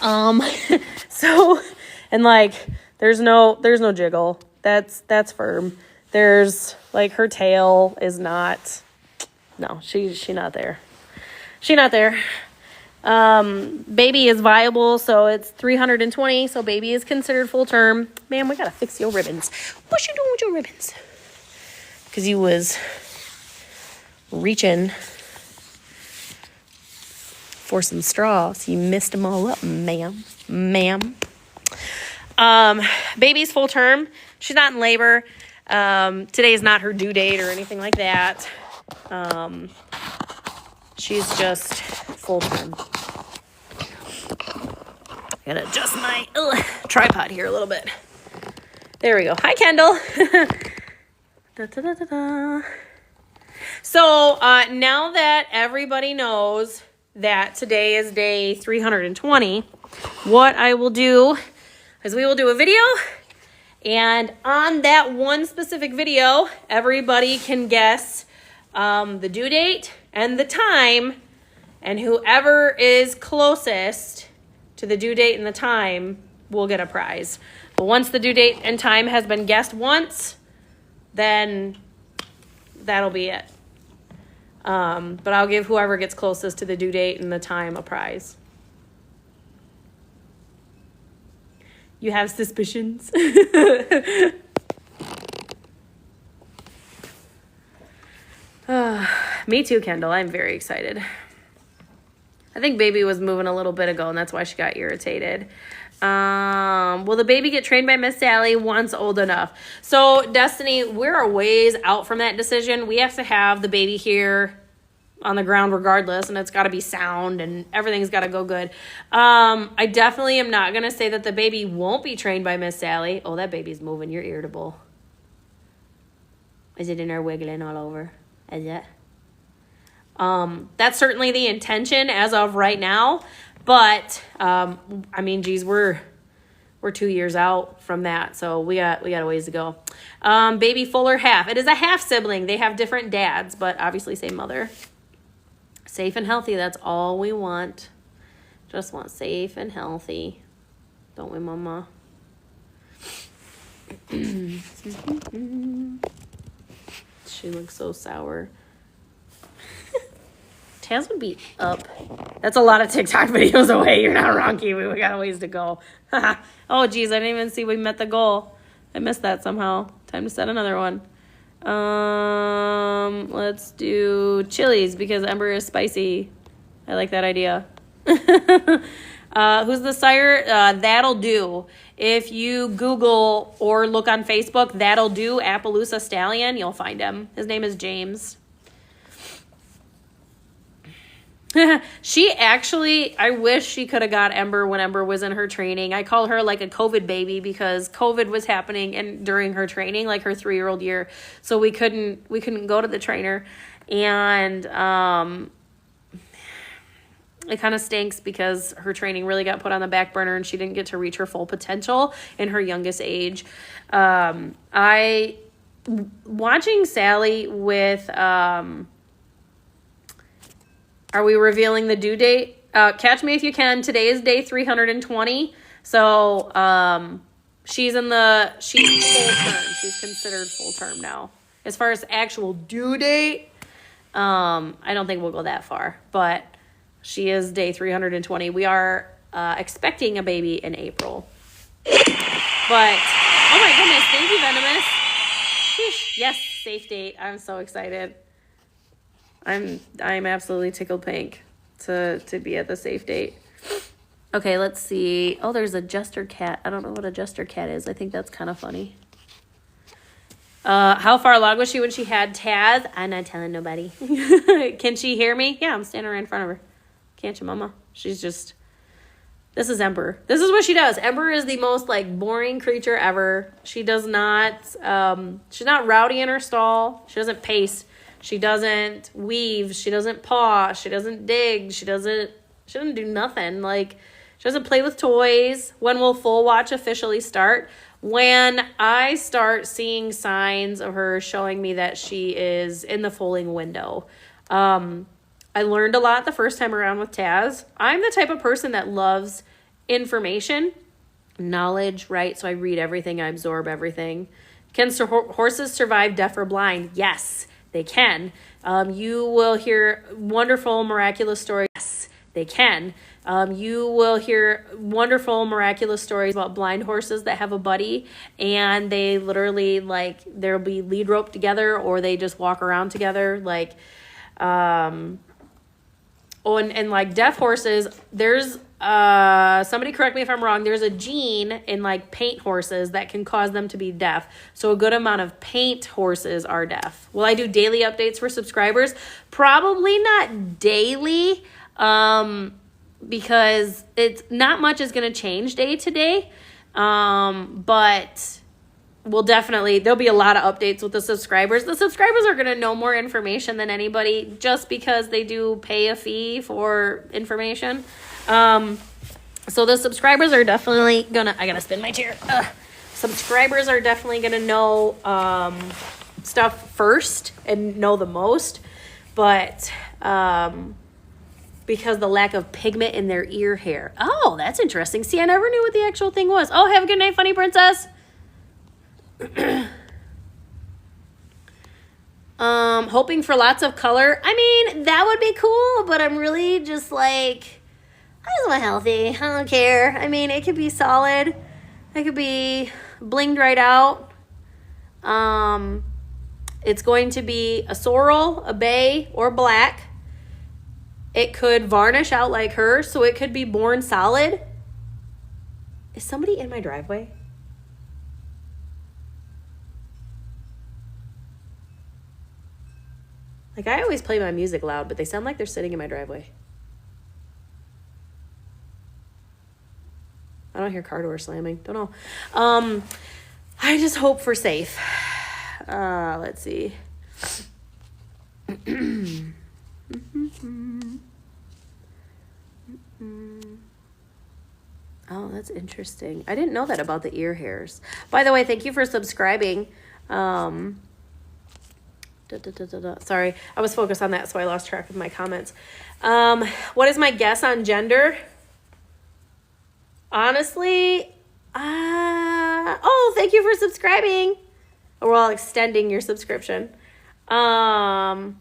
So, and like, there's no jiggle. That's firm. There's like, her tail is not, no, she's not there. She's not there. Baby is viable, so it's 320. So baby is considered full term. Man, we gotta fix your ribbons. What you doing with your ribbons? Because you was reaching for some straw, so you messed them all up, ma'am. Baby's full term. She's not in labor. Today is not her due date or anything like that. She's just full term. I gotta adjust my tripod here a little bit. There we go. Hi, Kendall. So now that everybody knows that today is day 320, what I will do is we will do a video, and on that one specific video, everybody can guess the due date and the time, and whoever is closest to the due date and the time will get a prize. But once the due date and time has been guessed once, then that'll be it. But I'll give whoever gets closest to the due date and the time a prize. You have suspicions? Me too, Kendall. I'm very excited. I think baby was moving a little bit ago, and that's why she got irritated. Will the baby get trained by Miss Sally once old enough? So, Destiny, we're a ways out from that decision. We have to have the baby here on the ground regardless, and it's got to be sound and everything's got to go good. I definitely am not going to say that the baby won't be trained by Miss Sally. Oh, that baby's moving. You're irritable. Is it in there wiggling all over? Is it? That's certainly the intention as of right now. But, I mean, geez, we're 2 years out from that, so we got a ways to go. Baby Fuller half. It is a half sibling. They have different dads, but obviously same mother. Safe and healthy. That's all we want. Just want safe and healthy. Don't we, Mama? She looks so sour. Taz would be up. That's a lot of TikTok videos away. You're not wrong, Kiwi. We got a ways to go. Oh, geez. I didn't even see we met the goal. I missed that somehow. Time to set another one. Let's do chilies because Ember is spicy. I like that idea. Who's the sire? That'll Do. If you Google or look on Facebook, That'll Do Appaloosa Stallion, you'll find him. His name is James. She actually, I wish she could have got Ember when Ember was in her training. I call her like a COVID baby because COVID was happening during her training, like her 3-year-old year. So we couldn't go to the trainer. And it kind of stinks because her training really got put on the back burner and she didn't get to reach her full potential in her youngest age. Watching Sally with, are we revealing the due date? Catch me if you can. Today is day 320. So she's full term. She's considered full term now. As far as actual due date, I don't think we'll go that far. But she is day 320. We are expecting a baby in April. But, oh my goodness, thank you, Venomous. Sheesh. Yes, safe date. I'm so excited. I'm absolutely tickled pink to be at the safe date. Okay, let's see. Oh, there's a jester cat. I don't know what a jester cat is. I think that's kind of funny. How far along was she when she had Taz? I'm not telling nobody. Can she hear me? Yeah, I'm standing right in front of her. Can't you, Mama? She's just... This is Ember. This is what she does. Ember is the most, like, boring creature ever. She does not... she's not rowdy in her stall. She doesn't pace. She doesn't weave. She doesn't paw. She doesn't dig. She doesn't do nothing. Like, she doesn't play with toys. When will Full Watch officially start? When I start seeing signs of her showing me that she is in the foaling window. I learned a lot the first time around with Taz. I'm the type of person that loves information, knowledge, right? So I read everything. I absorb everything. Can horses survive deaf or blind? Yes. They can. You will hear wonderful, miraculous stories. Yes, they can. You will hear wonderful, miraculous stories about blind horses that have a buddy, and they literally, like, they'll be lead rope together, or they just walk around together. Like, and like deaf horses, there's somebody correct me if I'm wrong, there's a gene in like paint horses that can cause them to be deaf. So a good amount of paint horses are deaf. Will I do daily updates for subscribers? Probably not daily, because it's not much is going to change day to day. But we'll definitely, there'll be a lot of updates with the subscribers. The subscribers are going to know more information than anybody just because they do pay a fee for information. So the subscribers are definitely gonna, I gotta spin my chair. Subscribers are definitely gonna know, stuff first and know the most, but, because the lack of pigment in their ear hair. Oh, that's interesting. See, I never knew what the actual thing was. Oh, have a good night, funny princess. Hoping for lots of color. I mean, that would be cool, but I'm really just like, I just want healthy. I don't care. I mean, it could be solid. It could be blinged right out. It's going to be a sorrel, a bay, or black. It could varnish out like her, so it could be born solid. Is somebody in my driveway? Like, I always play my music loud, but they sound like they're sitting in my driveway. I don't hear car doors slamming. Don't know. I just hope for safe. Let's see. Oh, that's interesting. I didn't know that about the ear hairs. By the way, thank you for subscribing. Sorry, I was focused on that, so I lost track of my comments. What is my guess on gender? Honestly, oh, thank you for subscribing. We're all extending your subscription. Oh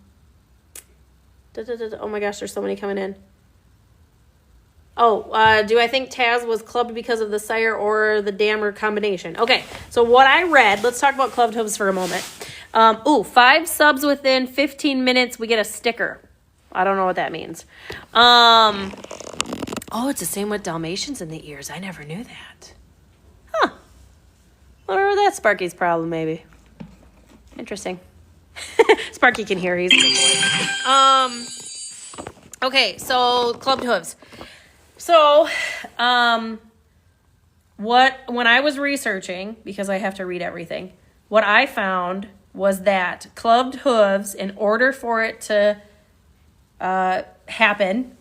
my gosh, there's so many coming in. Oh, do I think Taz was clubbed because of the sire or the dam or combination? Okay, so what I read, let's talk about clubbed hooves for a moment. 5 subs within 15 minutes, we get a sticker. I don't know what that means. Oh, it's the same with Dalmatians in the ears. I never knew that. Huh. Wonder if that's Sparky's problem, maybe. Interesting. Sparky can hear. He's a good boy. Okay, so clubbed hooves. So, when I was researching, because I have to read everything, what I found was that clubbed hooves, in order for it to happen,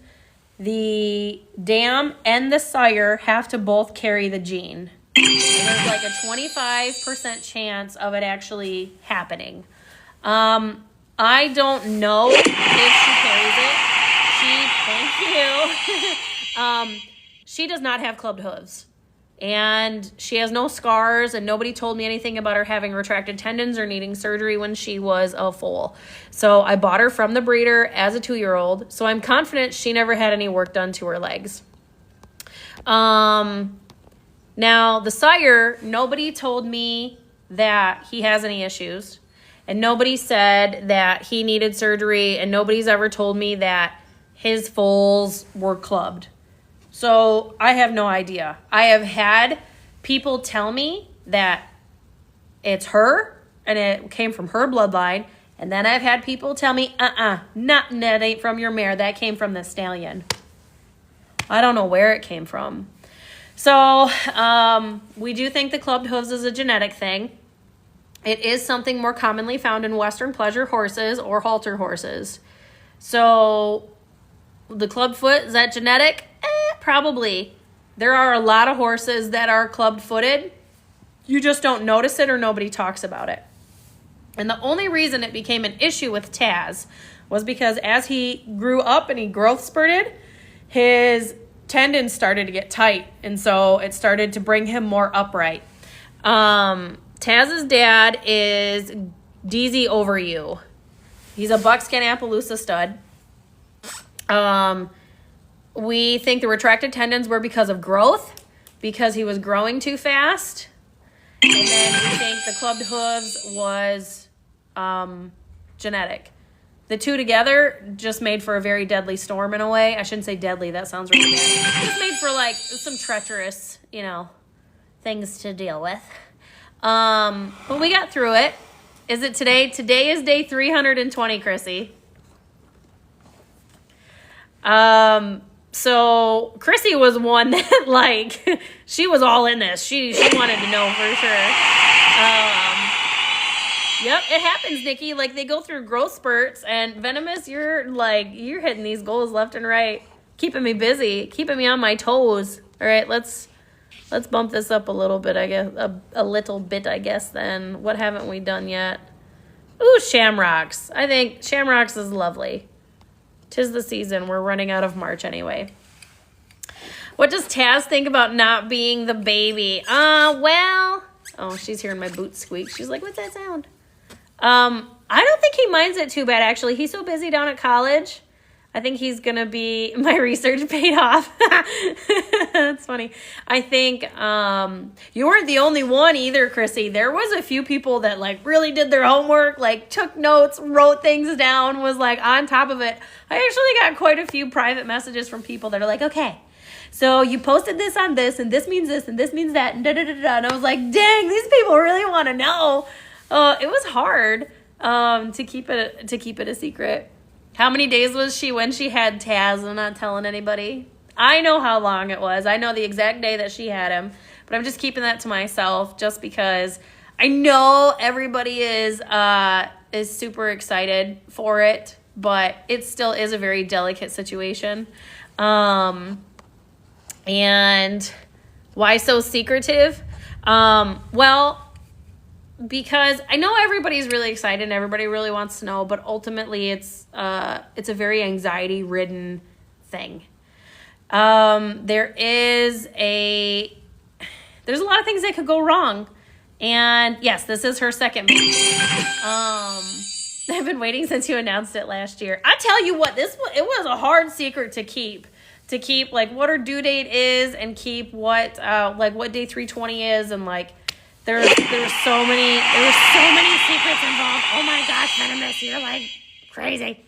the dam and the sire have to both carry the gene. And there's like a 25% chance of it actually happening. I don't know if she carries it. Thank you. She does not have clubbed hooves, and she has no scars, and nobody told me anything about her having retracted tendons or needing surgery when she was a foal. So I bought her from the breeder as a 2-year-old, so I'm confident she never had any work done to her legs. Now the sire, nobody told me that he has any issues, and nobody said that he needed surgery, and nobody's ever told me that his foals were clubbed. So I have no idea. I have had people tell me that it's her and it came from her bloodline. And then I've had people tell me, nothing, that ain't from your mare. That came from the stallion. I don't know where it came from. So we do think the clubbed hooves is a genetic thing. It is something more commonly found in Western pleasure horses or halter horses. So the clubbed foot, is that genetic? Probably. There are a lot of horses that are clubbed footed. You just don't notice it or nobody talks about it. And the only reason it became an issue with Taz was because as he grew up and he growth spurted, his tendons started to get tight. And so it started to bring him more upright. Taz's dad is DZ Over You. He's a buckskin Appaloosa stud. We think the retracted tendons were because of growth, because he was growing too fast. And then we think the clubbed hooves was genetic. The two together just made for a very deadly storm in a way. I shouldn't say deadly. That sounds really bad. Just made for like some treacherous, things to deal with. But we got through it. Is it today? Today is day 320, Chrissy. So Chrissy was one that she was all in this. She wanted to know for sure. Yep, it happens, Nikki. They go through growth spurts, and Venomous, you're hitting these goals left and right, keeping me busy, keeping me on my toes. All right, let's bump this up a little bit, I guess, a little bit, I guess. Then what haven't we done yet? Ooh, Shamrocks. I think Shamrocks is lovely. 'Tis the season. We're running out of March anyway. What does Taz think about not being the baby? Well, oh, she's hearing my boots squeak. She's like, what's that sound? I don't think he minds it too bad, actually. He's so busy down at college. I think he's going to be, my research paid off. That's funny. I think you weren't the only one either, Chrissy. There was a few people that really did their homework, took notes, wrote things down, was on top of it. I actually got quite a few private messages from people that are like, okay, so you posted this on this, and this means this, and this means that, and da-da-da-da. And I was like, dang, these people really want to know. It was hard. to keep it a secret. How many days was she when she had Taz and not telling anybody? I know how long it was. I know the exact day that she had him, but I'm just keeping that to myself just because I know everybody is super excited for it, but it still is a very delicate situation. And why so secretive? Well, because I know everybody's really excited and everybody really wants to know, but ultimately it's a very anxiety-ridden thing. There's a lot of things that could go wrong. And yes, this is her second baby. I've been waiting since you announced it last year. I tell you what, it was a hard secret to keep like what her due date is and keep what day 320 is, and like there were so many secrets involved. Oh my gosh, Venomous, you're like crazy.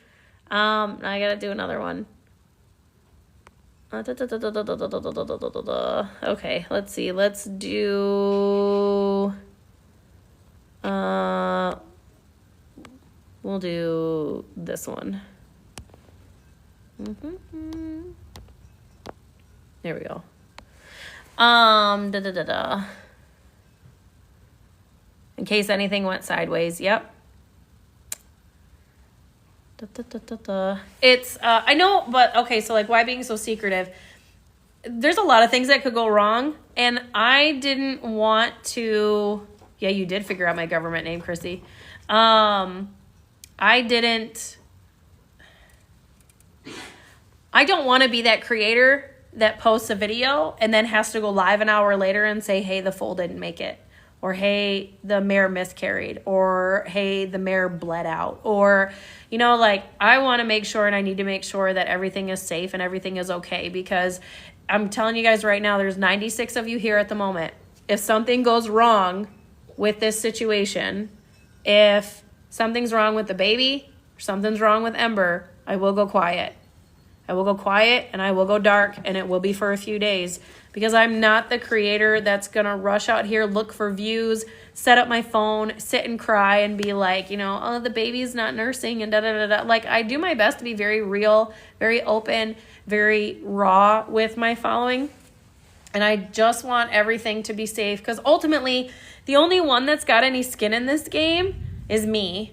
Now I gotta do another one. Okay, let's see. Let's do. We'll do this one. There we go. In case anything went sideways. Yep. It's I know, but okay, so like why being so secretive? There's a lot of things that could go wrong, and I didn't want to. Yeah, you did figure out my government name, Chrissy. I don't want to be that creator that posts a video and then has to go live an hour later and say, hey, the foal didn't make it. Or, hey, the mare miscarried. Or, hey, the mare bled out. Or, like, I want to make sure and I need to make sure that everything is safe and everything is okay. Because I'm telling you guys right now, there's 96 of you here at the moment. If something goes wrong with this situation, if something's wrong with the baby, or something's wrong with Ember, I will go quiet. I will go quiet and I will go dark, and it will be for a few days, because I'm not the creator that's going to rush out here, look for views, set up my phone, sit and cry and be like, oh, the baby's not nursing and da-da-da-da. Like, I do my best to be very real, very open, very raw with my following. And I just want everything to be safe, because ultimately the only one that's got any skin in this game is me.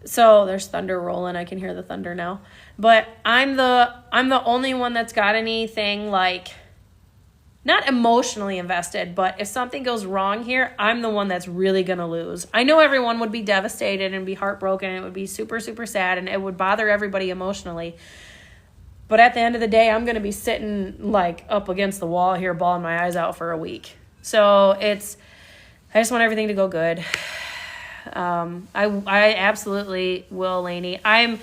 So there's thunder rolling. I can hear the thunder now. But I'm the only one that's got anything, like, not emotionally invested, but if something goes wrong here, I'm the one that's really going to lose. I know everyone would be devastated and be heartbroken, and it would be super, super sad, and it would bother everybody emotionally. But at the end of the day, I'm going to be sitting, like, up against the wall here, bawling my eyes out for a week. So I just want everything to go good. I absolutely will, Lainey. I'm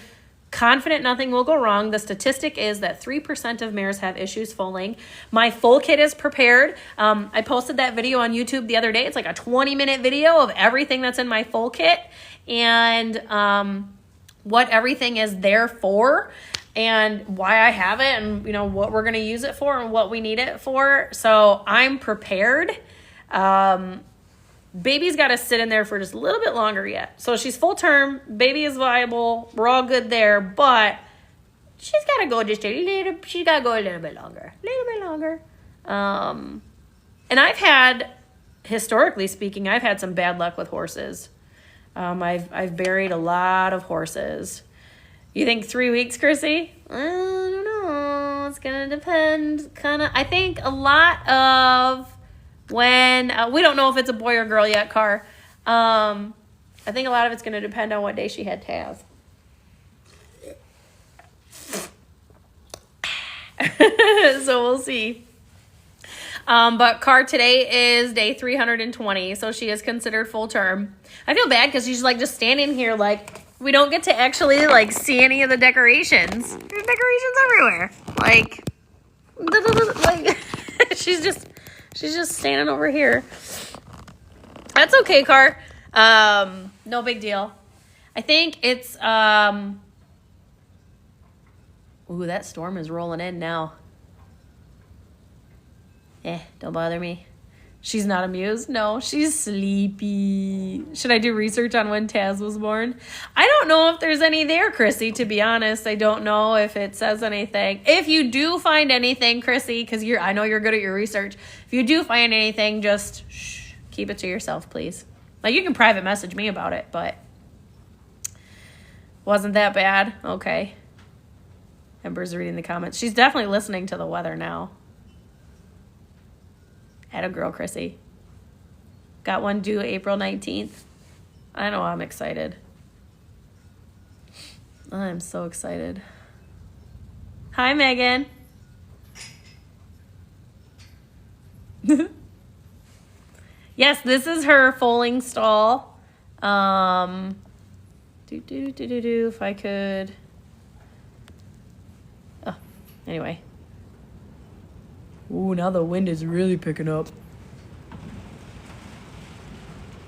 confident nothing will go wrong. The statistic is that 3% of mares have issues foaling. My foal kit is prepared. I posted that video on YouTube the other day. It's like a 20-minute video of everything that's in my foal kit and what everything is there for and why I have it and, what we're going to use it for and what we need it for. So I'm prepared. Baby's got to sit in there for just a little bit longer yet. So she's full term. Baby is viable. We're all good there. But she's got to go just a little. She's got to go a little bit longer. And I've had, historically speaking, I've had some bad luck with horses. I've buried a lot of horses. You think 3 weeks, Chrissy? I don't know. It's gonna depend. I think a lot of. When we don't know if it's a boy or girl yet, Car. I think a lot of it's going to depend on what day she had Taz. So we'll see. But Car, today is day 320, so she is considered full term. I feel bad because she's like just standing here like we don't get to actually like see any of the decorations. There's decorations everywhere. Like she's just standing over here. That's okay, Car. No big deal. I think it's ooh, that storm is rolling in now. Don't bother me. She's not amused? No, she's sleepy. Should I do research on when Taz was born? I don't know if there's any there, Chrissy, to be honest. I don't know if it says anything. If you do find anything, Chrissy, because I know you're good at your research. If you do find anything, just keep it to yourself, please. Like, you can private message me about it, but wasn't that bad? Okay. Ember's reading the comments. She's definitely listening to the weather now. Atta girl, Chrissy. Got one due April 19th. I know I'm excited. I'm so excited. Hi, Megan. Yes, this is her foaling stall. If I could. Oh, anyway. Ooh, now the wind is really picking up.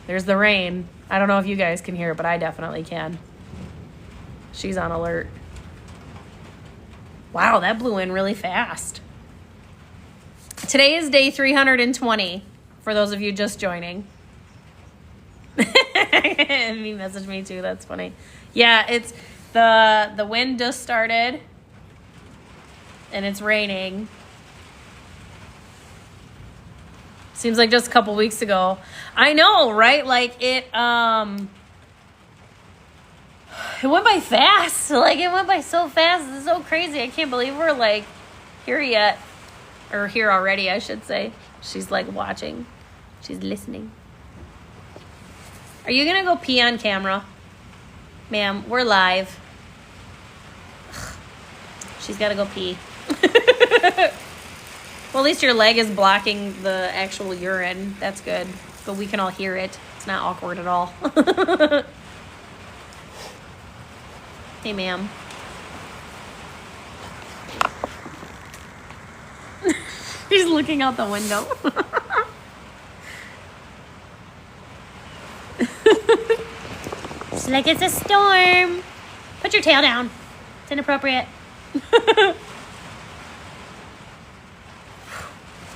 There's the rain. I don't know if you guys can hear it, but I definitely can. She's on alert. Wow, that blew in really fast. Today is day 320, for those of you just joining. He messaged me too, that's funny. Yeah, it's the wind just started, and it's raining. Seems like just a couple weeks ago. I know, right? Like it went by fast. Like it went by so fast. It's so crazy. I can't believe we're like here yet. Or here already, I should say. She's like watching. She's listening. Are you gonna go pee on camera? Ma'am, we're live. Ugh. She's gotta go pee. Well, at least your leg is blocking the actual urine. That's good. But we can all hear it. It's not awkward at all. Hey, ma'am. He's looking out the window. It's like it's a storm. Put your tail down. It's inappropriate.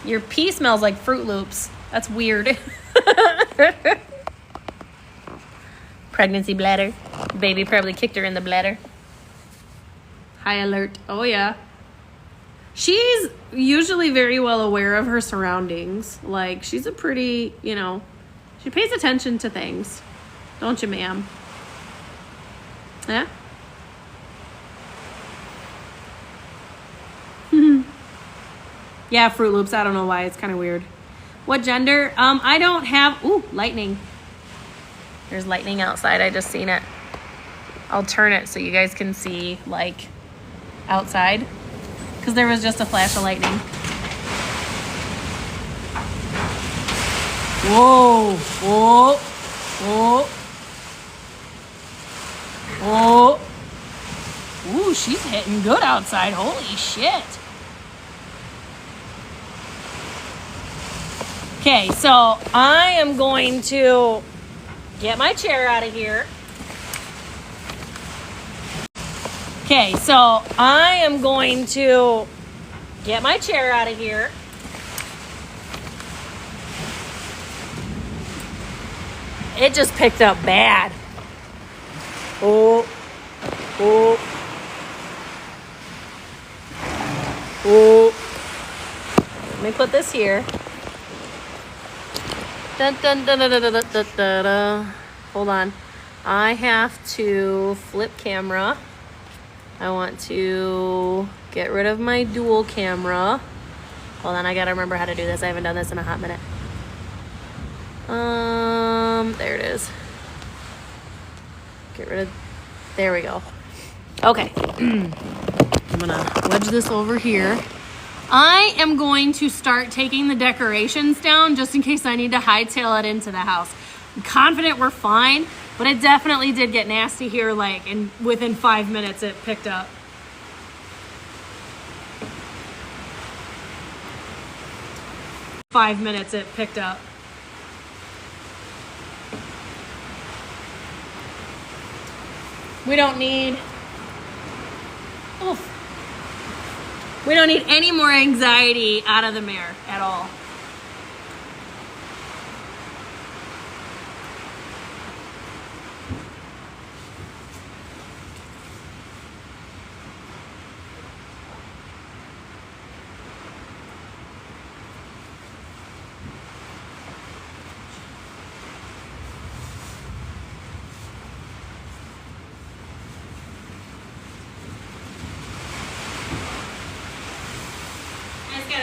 Your pee smells like Fruit Loops. That's weird. Pregnancy bladder. Baby probably kicked her in the bladder. High alert. Oh, yeah. She's usually very well aware of her surroundings. Like, she's a pretty, she pays attention to things. Don't you, ma'am? Yeah? Yeah, Fruit Loops. I don't know why. It's kind of weird. What gender? I don't have... Ooh, lightning. There's lightning outside. I just seen it. I'll turn it so you guys can see, like, outside. Because there was just a flash of lightning. Whoa. Whoa. Whoa. Whoa. Ooh, she's hitting good outside. Holy shit. Okay, so I am going to get my chair out of here. Okay, so I am going to get my chair out of here. It just picked up bad. Oh. Let me put this here. Dun, dun, dun, dun, dun, dun, dun, dun, dun. Hold on. I have to flip camera. I want to get rid of my dual camera. Hold on, I gotta remember how to do this. I haven't done this in a hot minute. There it is. Get rid of, there we go. Okay. I'm gonna wedge this over here. I am going to start taking the decorations down just in case I need to hightail it into the house. I'm confident we're fine, but it definitely did get nasty here, like, and within 5 minutes it picked up. We don't need... Oof. We don't need any more anxiety out of the mare at all.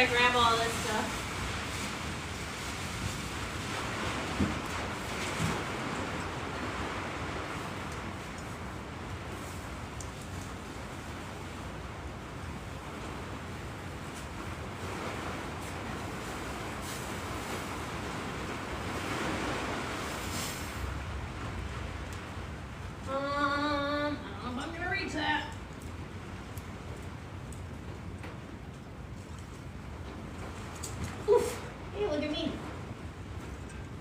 I grab all this stuff. I don't know if I'm gonna reach that. Oof. Hey, look at me.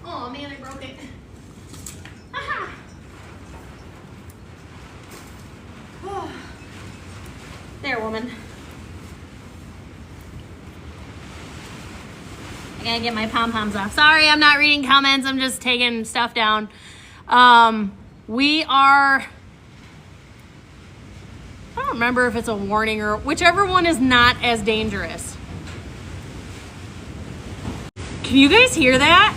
Oh man, I broke it. Aha. Oh. There, woman. I gotta get my pom-poms off. Sorry, I'm not reading comments. I'm just taking stuff down. We are... I don't remember if it's a warning or whichever one is not as dangerous. Can you guys hear that?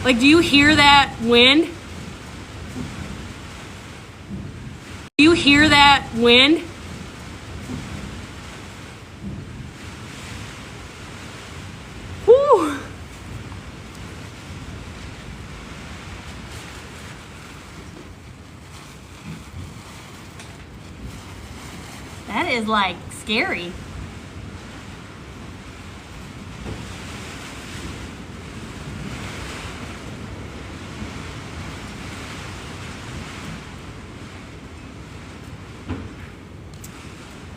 Like, do you hear that wind? Do you hear that wind? Whew. That is like scary.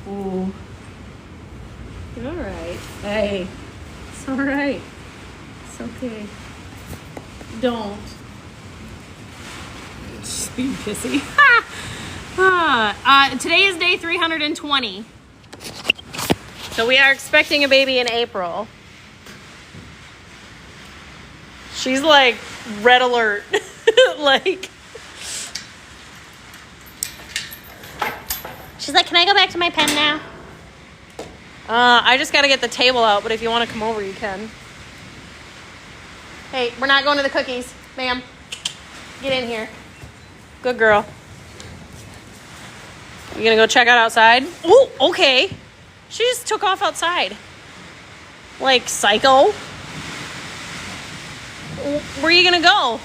Ooh. You're all right. Hey, it's all right. It's okay. Don't. Just being pissy. Today is day 320. So we are expecting a baby in April. She's like red alert. Like. She's like, can I go back to my pen now? I just gotta get the table out, but if you want to come over, you can. Hey, we're not going to the cookies, ma'am. Get in here. Good girl. You gonna go check out outside? Oh, okay. She just took off outside. Like, psycho. Where are you gonna go?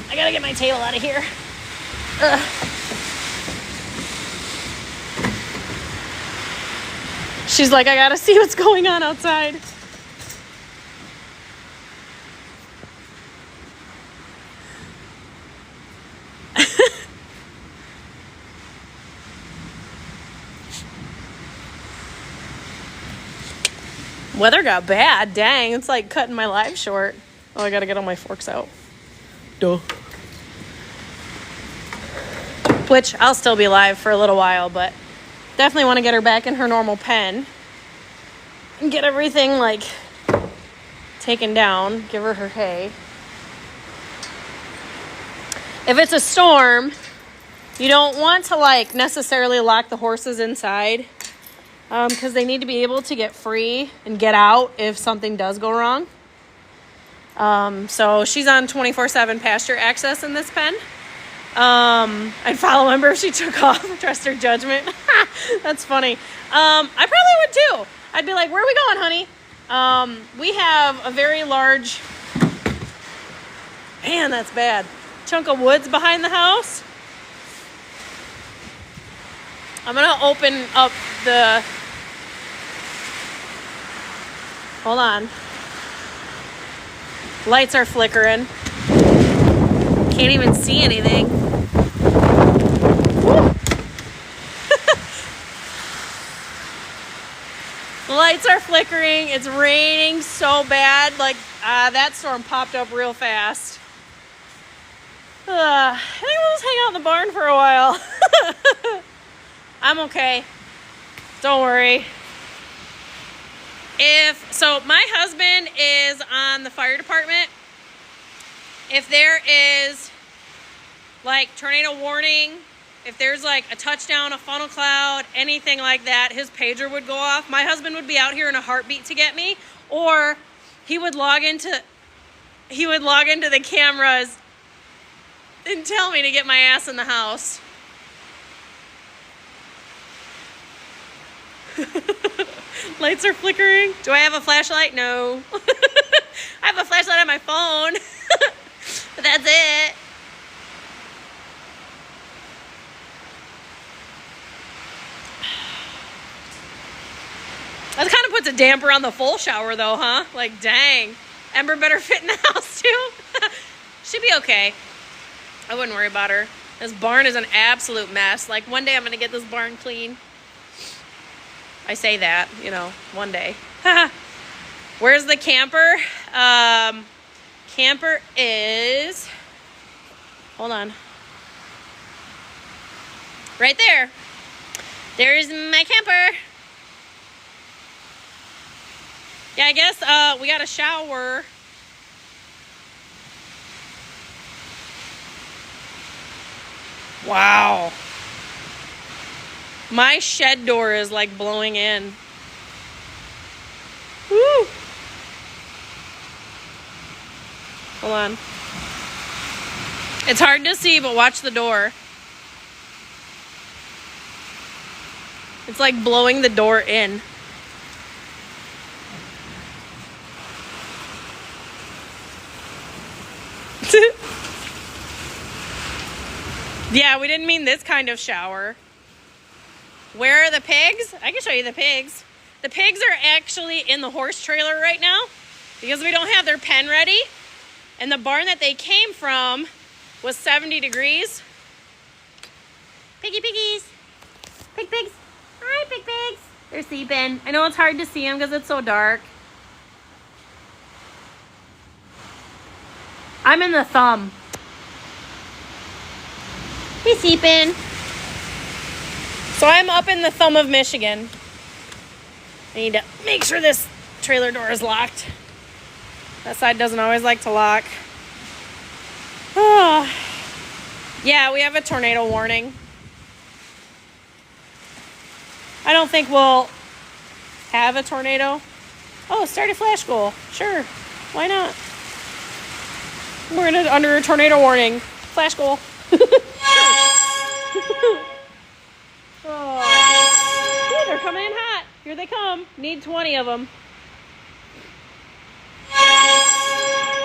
I gotta get my table out of here. Ugh. She's like, I gotta see what's going on outside. Weather got bad. Dang, it's like cutting my life short. Oh, I gotta get all my forks out. Duh. Which I'll still be live for a little while, but definitely want to get her back in her normal pen and get everything like taken down. Give her her hay. If it's a storm, you don't want to like necessarily lock the horses inside because they need to be able to get free and get out if something does go wrong. So she's on 24/7 pasture access in this pen. I'd follow her if she took off. Trust her judgment. That's funny. I probably would too. I'd be like, where are we going, honey? We have a very large, man, that's bad, chunk of woods behind the house. I'm gonna open up the, hold on. Lights are flickering. Can't even see anything. The lights are flickering. It's raining so bad. Like, that storm popped up real fast. I think we'll just hang out in the barn for a while. I'm okay. Don't worry. So my husband is on the fire department. If there is like tornado warning, if there's like a touchdown, a funnel cloud, anything like that, his pager would go off. My husband would be out here in a heartbeat to get me, or he would log into the cameras and tell me to get my ass in the house. Lights are flickering. Do I have a flashlight? No. I have a flashlight on my phone. But that's it. That kind of puts a damper on the full shower though, huh? Like, dang. Ember better fit in the house too. She'd be okay. I wouldn't worry about her. This barn is an absolute mess. Like, one day I'm going to get this barn clean. I say that, you know, one day. Where's the camper? Camper is... Hold on. Right there. There's my camper. Yeah, I guess we got a shower. Wow. My shed door is like blowing in. Woo. Hold on. It's hard to see, but watch the door. It's like blowing the door in. Yeah, we didn't mean this kind of shower. Where are the pigs? I can show you the pigs. The pigs are actually in the horse trailer right now because we don't have their pen ready. And the barn that they came from was 70 degrees. Piggy piggies. Pig pigs. Hi, pig pigs. They're sleeping. I know it's hard to see them because it's so dark. I'm in the thumb. He's sleeping. So I'm up in the thumb of Michigan. I need to make sure this trailer door is locked. That side doesn't always like to lock. Oh. Yeah, we have a tornado warning. I don't think we'll have a tornado. Oh, start a flash goal. Sure. Why not? We're under a tornado warning. Flash goal. Oh. Ooh, they're coming in hot. Here they come. Need 20 of them.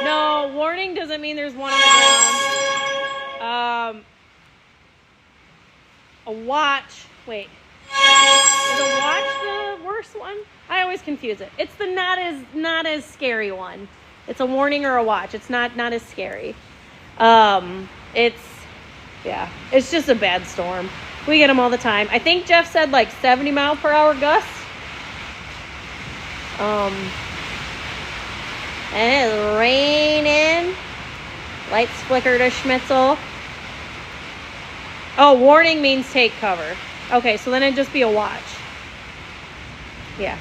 No, warning doesn't mean there's one on the ground. A watch. Wait. Is a watch the worst one? I always confuse it. It's the not as scary one. It's a warning or a watch. It's not as scary. It's just a bad storm. We get them all the time. I think Jeff said like 70 mile per hour gusts. And it's raining. Lights flicker to Schmitzel. Oh, warning means take cover. Okay, so then it'd just be a watch. Yeah.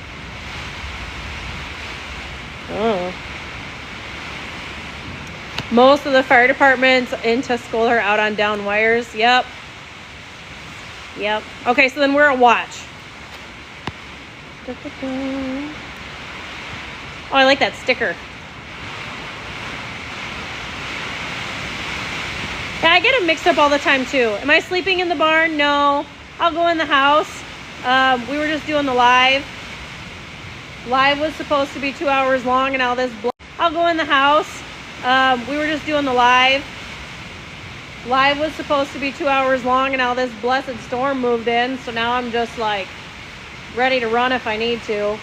Oh. Most of the fire departments in Tuscola are out on down wires. Yep. Okay, so then we're a watch. Oh, I like that sticker. Yeah, I get them mixed up all the time too. Am I sleeping in the barn? No. I'll go in the house. We were just doing the live. Live was supposed to be 2 hours long and all this. I'll go in the house. We were just doing the live. Live was supposed to be 2 hours long and all this blessed storm moved in. So now I'm just like ready to run if I need to.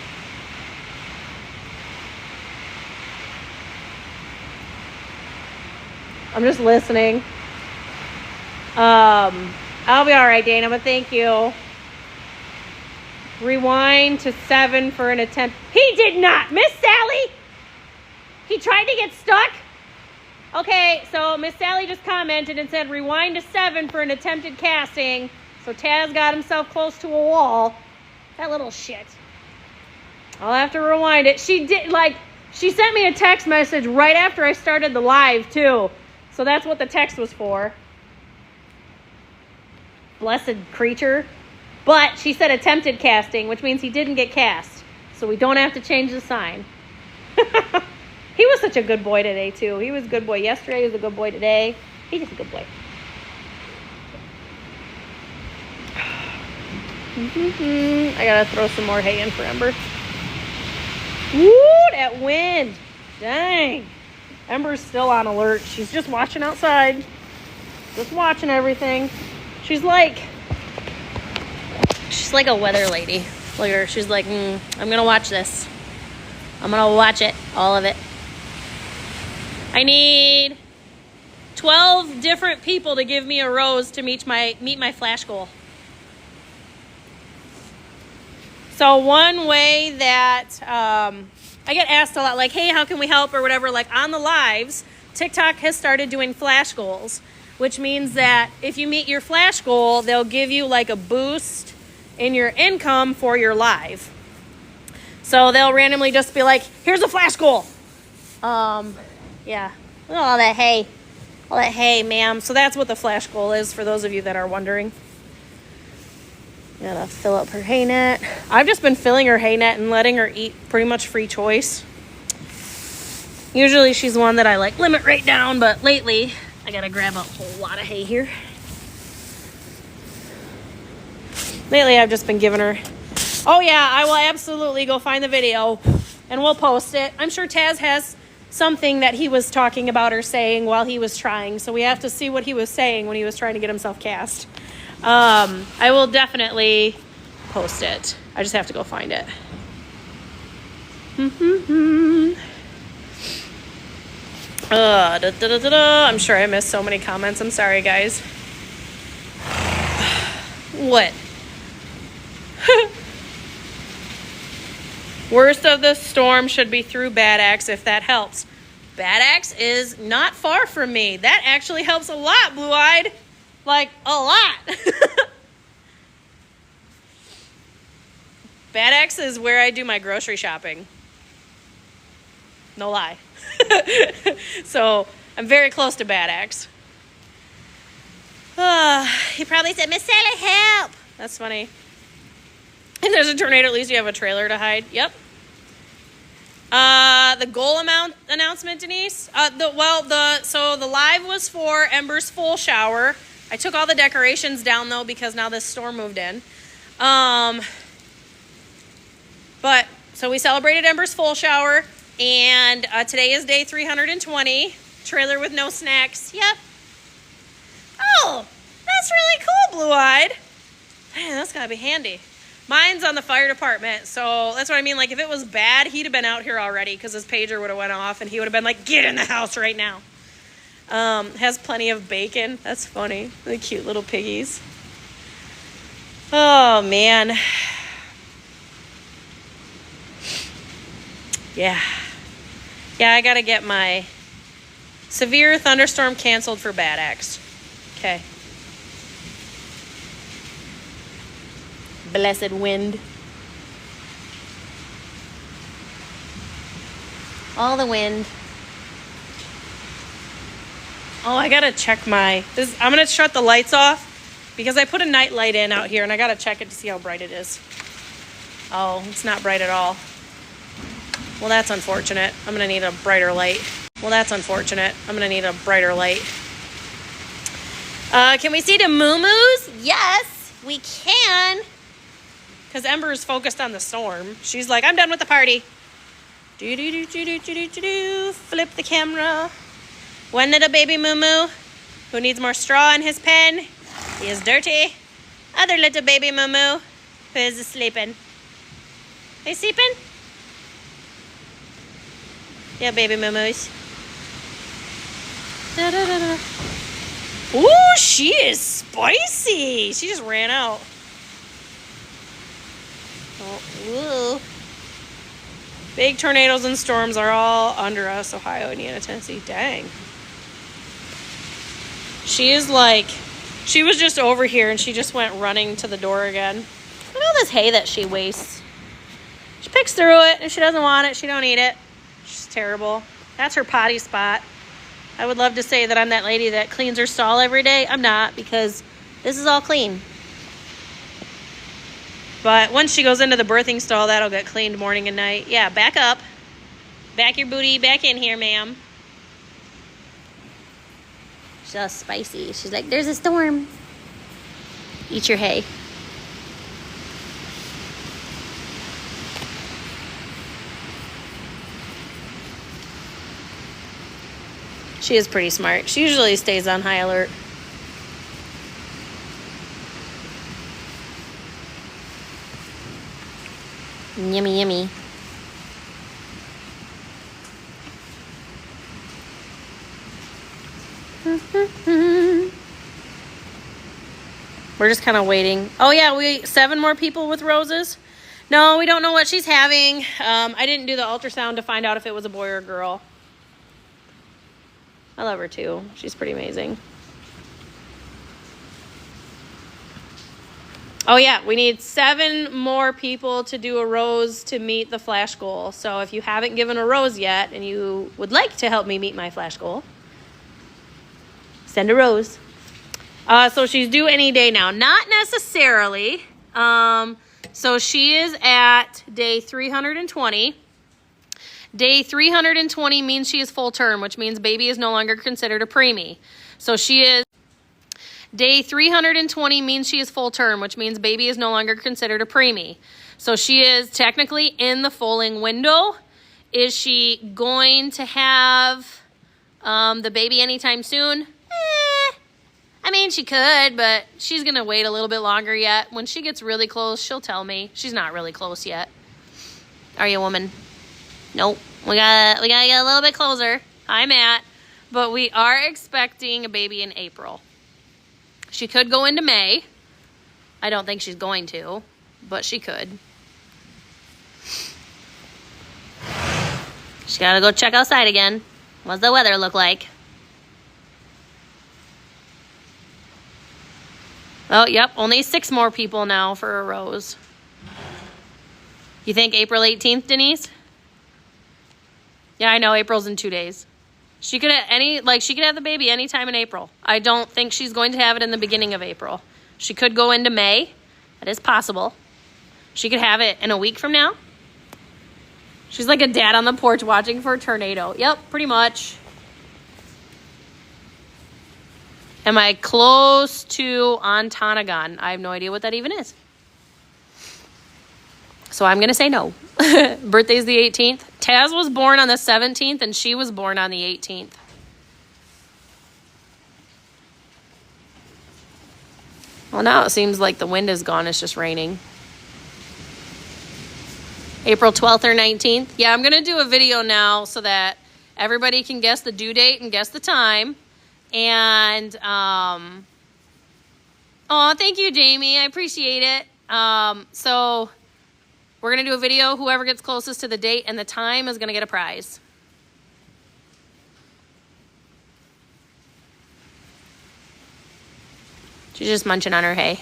I'm just listening. I'll be all right, Dana, but thank you. Rewind to 7 for an attempt. He did not. Miss Sally. He tried to get stuck. Okay, so Miss Sally just commented and said rewind to 7 for an attempted casting. So Taz got himself close to a wall. That little shit. I'll have to rewind it. She sent me a text message right after I started the live too. So that's what the text was for. Blessed creature. But she said attempted casting, which means he didn't get cast. So we don't have to change the sign. He was such a good boy today, too. He was a good boy yesterday. He was a good boy today. He's just a good boy. I gotta throw some more hay in for Ember. Woo, that wind. Dang. Ember's still on alert. She's just watching outside. Just watching everything. She's like a weather lady. Look at her. She's like, I'm gonna watch this. I'm gonna watch it. All of it. I need 12 different people to give me a rose to meet my flash goal. So one way that I get asked a lot, like, hey, how can we help or whatever, like on the lives, TikTok has started doing flash goals, which means that if you meet your flash goal, they'll give you like a boost in your income for your live. So they'll randomly just be like, here's a flash goal. Yeah. Look at all that hay. All that hay, ma'am. So that's what the flash goal is for those of you that are wondering. Gotta fill up her hay net. I've just been filling her hay net and letting her eat pretty much free choice. Usually she's one that I like limit right down, but lately I gotta grab a whole lot of hay here. Lately I've just been giving her... Oh yeah, I will absolutely go find the video and we'll post it. I'm sure Taz has something that he was talking about or saying while he was trying, so we have to see what he was saying when he was trying to get himself cast. I will definitely post it. I just have to go find it. I'm sure I missed so many comments. I'm sorry, guys. What? Worst of the storm should be through Bad Axe if that helps. Bad Axe is not far from me. That actually helps a lot, Blue-Eyed. Like, a lot. Bad Axe is where I do my grocery shopping. No lie. So, I'm very close to Bad Axe. He probably said, Miss Sally, help. That's funny. And there's a tornado, at least you have a trailer to hide. Yep. The goal amount announcement, Denise. So the live was for Ember's Foal shower. I took all the decorations down though because now this storm moved in. But so we celebrated Ember's Foal shower, and today is day 320. Trailer with no snacks. Yep. Oh, that's really cool, Blue-Eyed. Man, that's gotta be handy. Mine's on the fire department, so that's what I mean. Like, if it was bad, he'd have been out here already because his pager would have went off and he would have been like, get in the house right now. Has plenty of bacon. That's funny. The cute little piggies. Oh, man. Yeah. Yeah, I got to get my severe thunderstorm canceled for Bad Axe. Okay. Blessed wind. All the wind. Oh, I gotta check I'm gonna shut the lights off because I put a night light in out here and I gotta check it to see how bright it is. Oh, it's not bright at all. Well, that's unfortunate. I'm gonna need a brighter light. Well, that's unfortunate. I'm gonna need a brighter light. Can we see the moo-moos? Yes, we can. Because Ember is focused on the storm. She's like, I'm done with the party. Flip the camera. One little baby moo-moo who needs more straw in his pen. He is dirty. Other little baby moo-moo who is sleeping. Are you sleeping? Yeah, baby moo-moos. Ooh, she is spicy. She just ran out. Oh, ooh. Big tornadoes and storms are all under us, Ohio, Indiana, Tennessee. Dang. She is like, she was just over here and she just went running to the door again. Look at all this hay that she wastes. She picks through it. If she doesn't want it, she don't eat it. She's terrible. That's her potty spot. I would love to say that I'm that lady that cleans her stall every day. I'm not, because this is all clean. But once she goes into the birthing stall, that'll get cleaned morning and night. Yeah, back up. Back your booty back in here, ma'am. She's all spicy. She's like, there's a storm. Eat your hay. She is pretty smart. She usually stays on high alert. Yummy, yummy. We're just kind of waiting. Oh yeah, 7 more people with roses. No, we don't know what she's having. I didn't do the ultrasound to find out if it was a boy or a girl. I love her too. She's pretty amazing. Oh yeah, we need 7 more people to do a rose to meet the flash goal. So if you haven't given a rose yet and you would like to help me meet my flash goal, send a rose. So she's due any day now. Not necessarily. So she is at day 320. Day 320 means she is full term, which means baby is no longer considered a preemie. So she is... Day 320 means she is full term, which means baby is no longer considered a preemie. So she is technically in the foaling window. Is she going to have the baby anytime soon? I mean, she could, but she's going to wait a little bit longer yet. When she gets really close, she'll tell me. She's not really close yet. Are you a woman? Nope. We gotta get a little bit closer. Hi, Matt. But we are expecting a baby in April. She could go into May. I don't think she's going to, but she could. She's got to go check outside again. What's the weather look like? Oh, yep. Only 6 more people now for a rose. You think April 18th, Denise? Yeah, I know. April's in 2 days. She could have she could have the baby anytime in April. I don't think she's going to have it in the beginning of April. She could go into May. That is possible. She could have it in a week from now. She's like a dad on the porch watching for a tornado. Yep, pretty much. Am I close to Ontanagon? I have no idea what that even is. So I'm going to say no. Birthday's the 18th. Taz was born on the 17th, and she was born on the 18th. Well, now it seems like the wind is gone. It's just raining. April 12th or 19th. Yeah, I'm going to do a video now so that everybody can guess the due date and guess the time. And, oh, thank you, Jamie. I appreciate it. So we're going to do a video. Whoever gets closest to the date and the time is going to get a prize. She's just munching on her hay.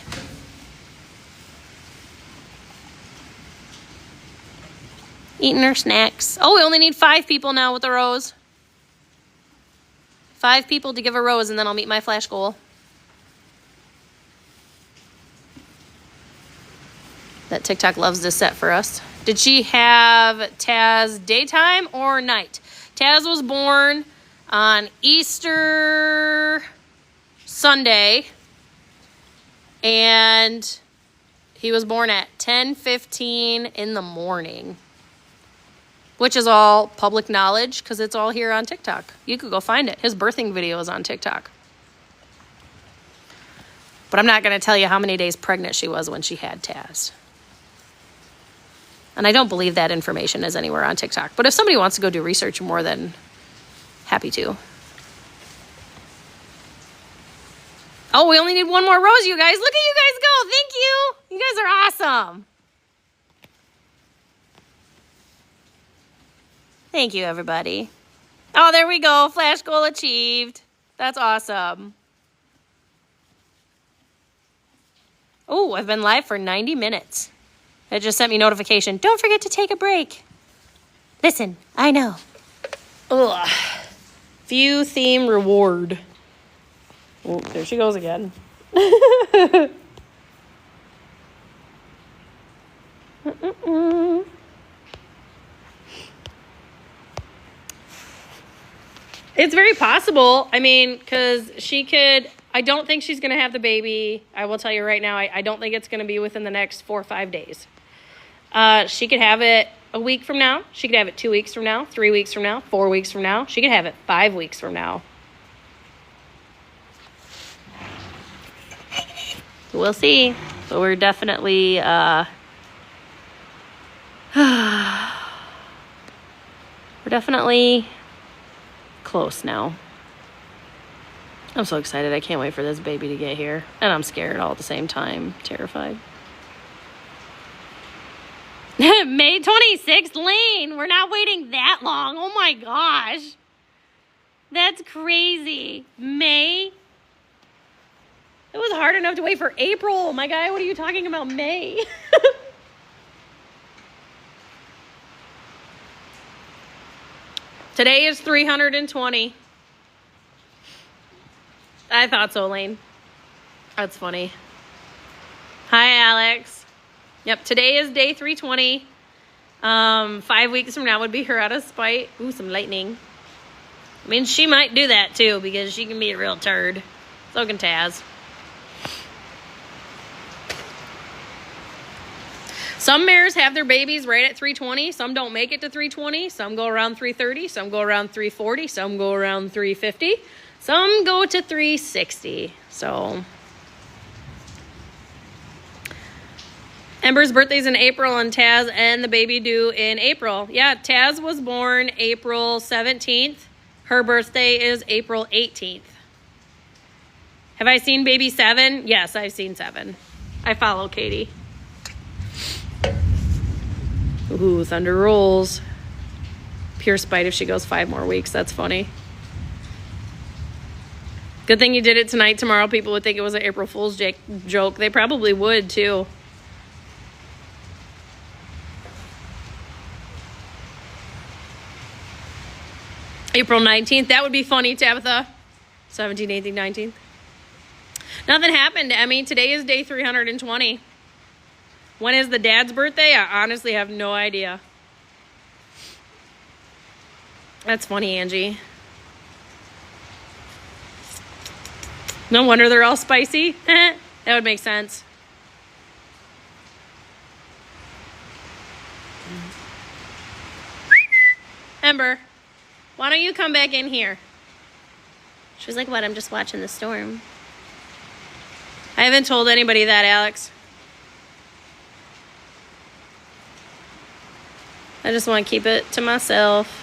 Eating her snacks. Oh, we only need 5 people now with the rose. 5 people to give a rose, and then I'll meet my flash goal. That TikTok loves this set for us. Did she have Taz daytime or night? Taz was born on Easter Sunday, and he was born at 10:15 in the morning, which is all public knowledge because it's all here on TikTok. You could go find it. His birthing video is on TikTok. But I'm not going to tell you how many days pregnant she was when she had Taz. And I don't believe that information is anywhere on TikTok. But if somebody wants to go do research, I'm more than happy to. Oh, we only need 1 more rose, you guys. Look at you guys go. Thank you. You guys are awesome. Thank you, everybody. Oh, there we go. Flash goal achieved. That's awesome. Oh, I've been live for 90 minutes. It just sent me notification. Don't forget to take a break. Listen, I know. Ugh. View theme reward. Oh, there she goes again. It's very possible. I mean, because she could... I don't think she's going to have the baby. I will tell you right now, I don't think it's going to be within the next 4 or 5 days. She could have it a week from now. She could have it 2 weeks from now, 3 weeks from now, 4 weeks from now. She could have it 5 weeks from now. We'll see. But we're definitely, we're definitely close now. I'm so excited. I can't wait for this baby to get here. And I'm scared all at the same time. Terrified. May 26th, Lane. We're not waiting that long. Oh my gosh. That's crazy. May? It was hard enough to wait for April. My guy, what are you talking about, May? Today is 320. I thought so, Lane. That's funny. Hi, Alex. Yep, today is day 320. 5 weeks from now would be her out of spite. Ooh, some lightning. I mean, she might do that too because she can be a real turd. So can Taz. Some mares have their babies right at 320. Some don't make it to 320. Some go around 330. Some go around 340. Some go around 350. Some go to 360. So Ember's birthday's in April and Taz and the baby due in April. Yeah, Taz was born April 17th. Her birthday is April 18th. Have I seen baby 7? Yes, I've seen 7. I follow Katie. Ooh, Thunder rolls. Pure spite if she goes 5 more weeks. That's funny. Good thing you did it tonight. Tomorrow people would think it was an April Fool's joke. They probably would too. April 19th. That would be funny, Tabitha. 17th, 18th, 19th. Nothing happened. I mean, today is day 320. When is the dad's birthday? I honestly have no idea. That's funny, Angie. No wonder they're all spicy. That would make sense. Ember, why don't you come back in here? She was like, what? I'm just watching the storm. I haven't told anybody that, Alex. I just want to keep it to myself.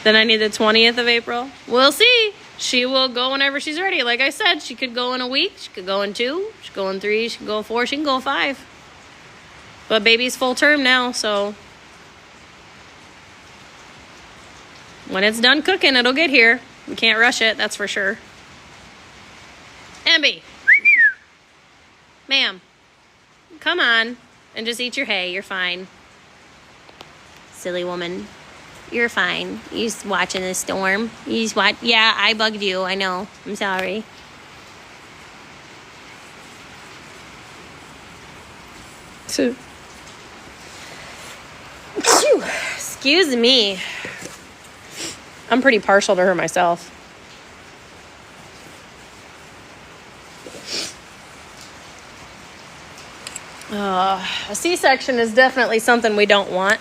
Then I need the 20th of April. We'll see. She will go whenever she's ready. Like I said, she could go in a week. She could go in 2. She could go in 3. She could go in 4. She can go in 5. But baby's full term now, so when it's done cooking, it'll get here. We can't rush it, that's for sure. Emby. Ma'am. Come on and just eat your hay. You're fine. Silly woman. You're fine. You just watching the storm. You just watch. Yeah, I bugged you. I know. I'm sorry. Excuse me. I'm pretty partial to her myself. A C-section is definitely something we don't want.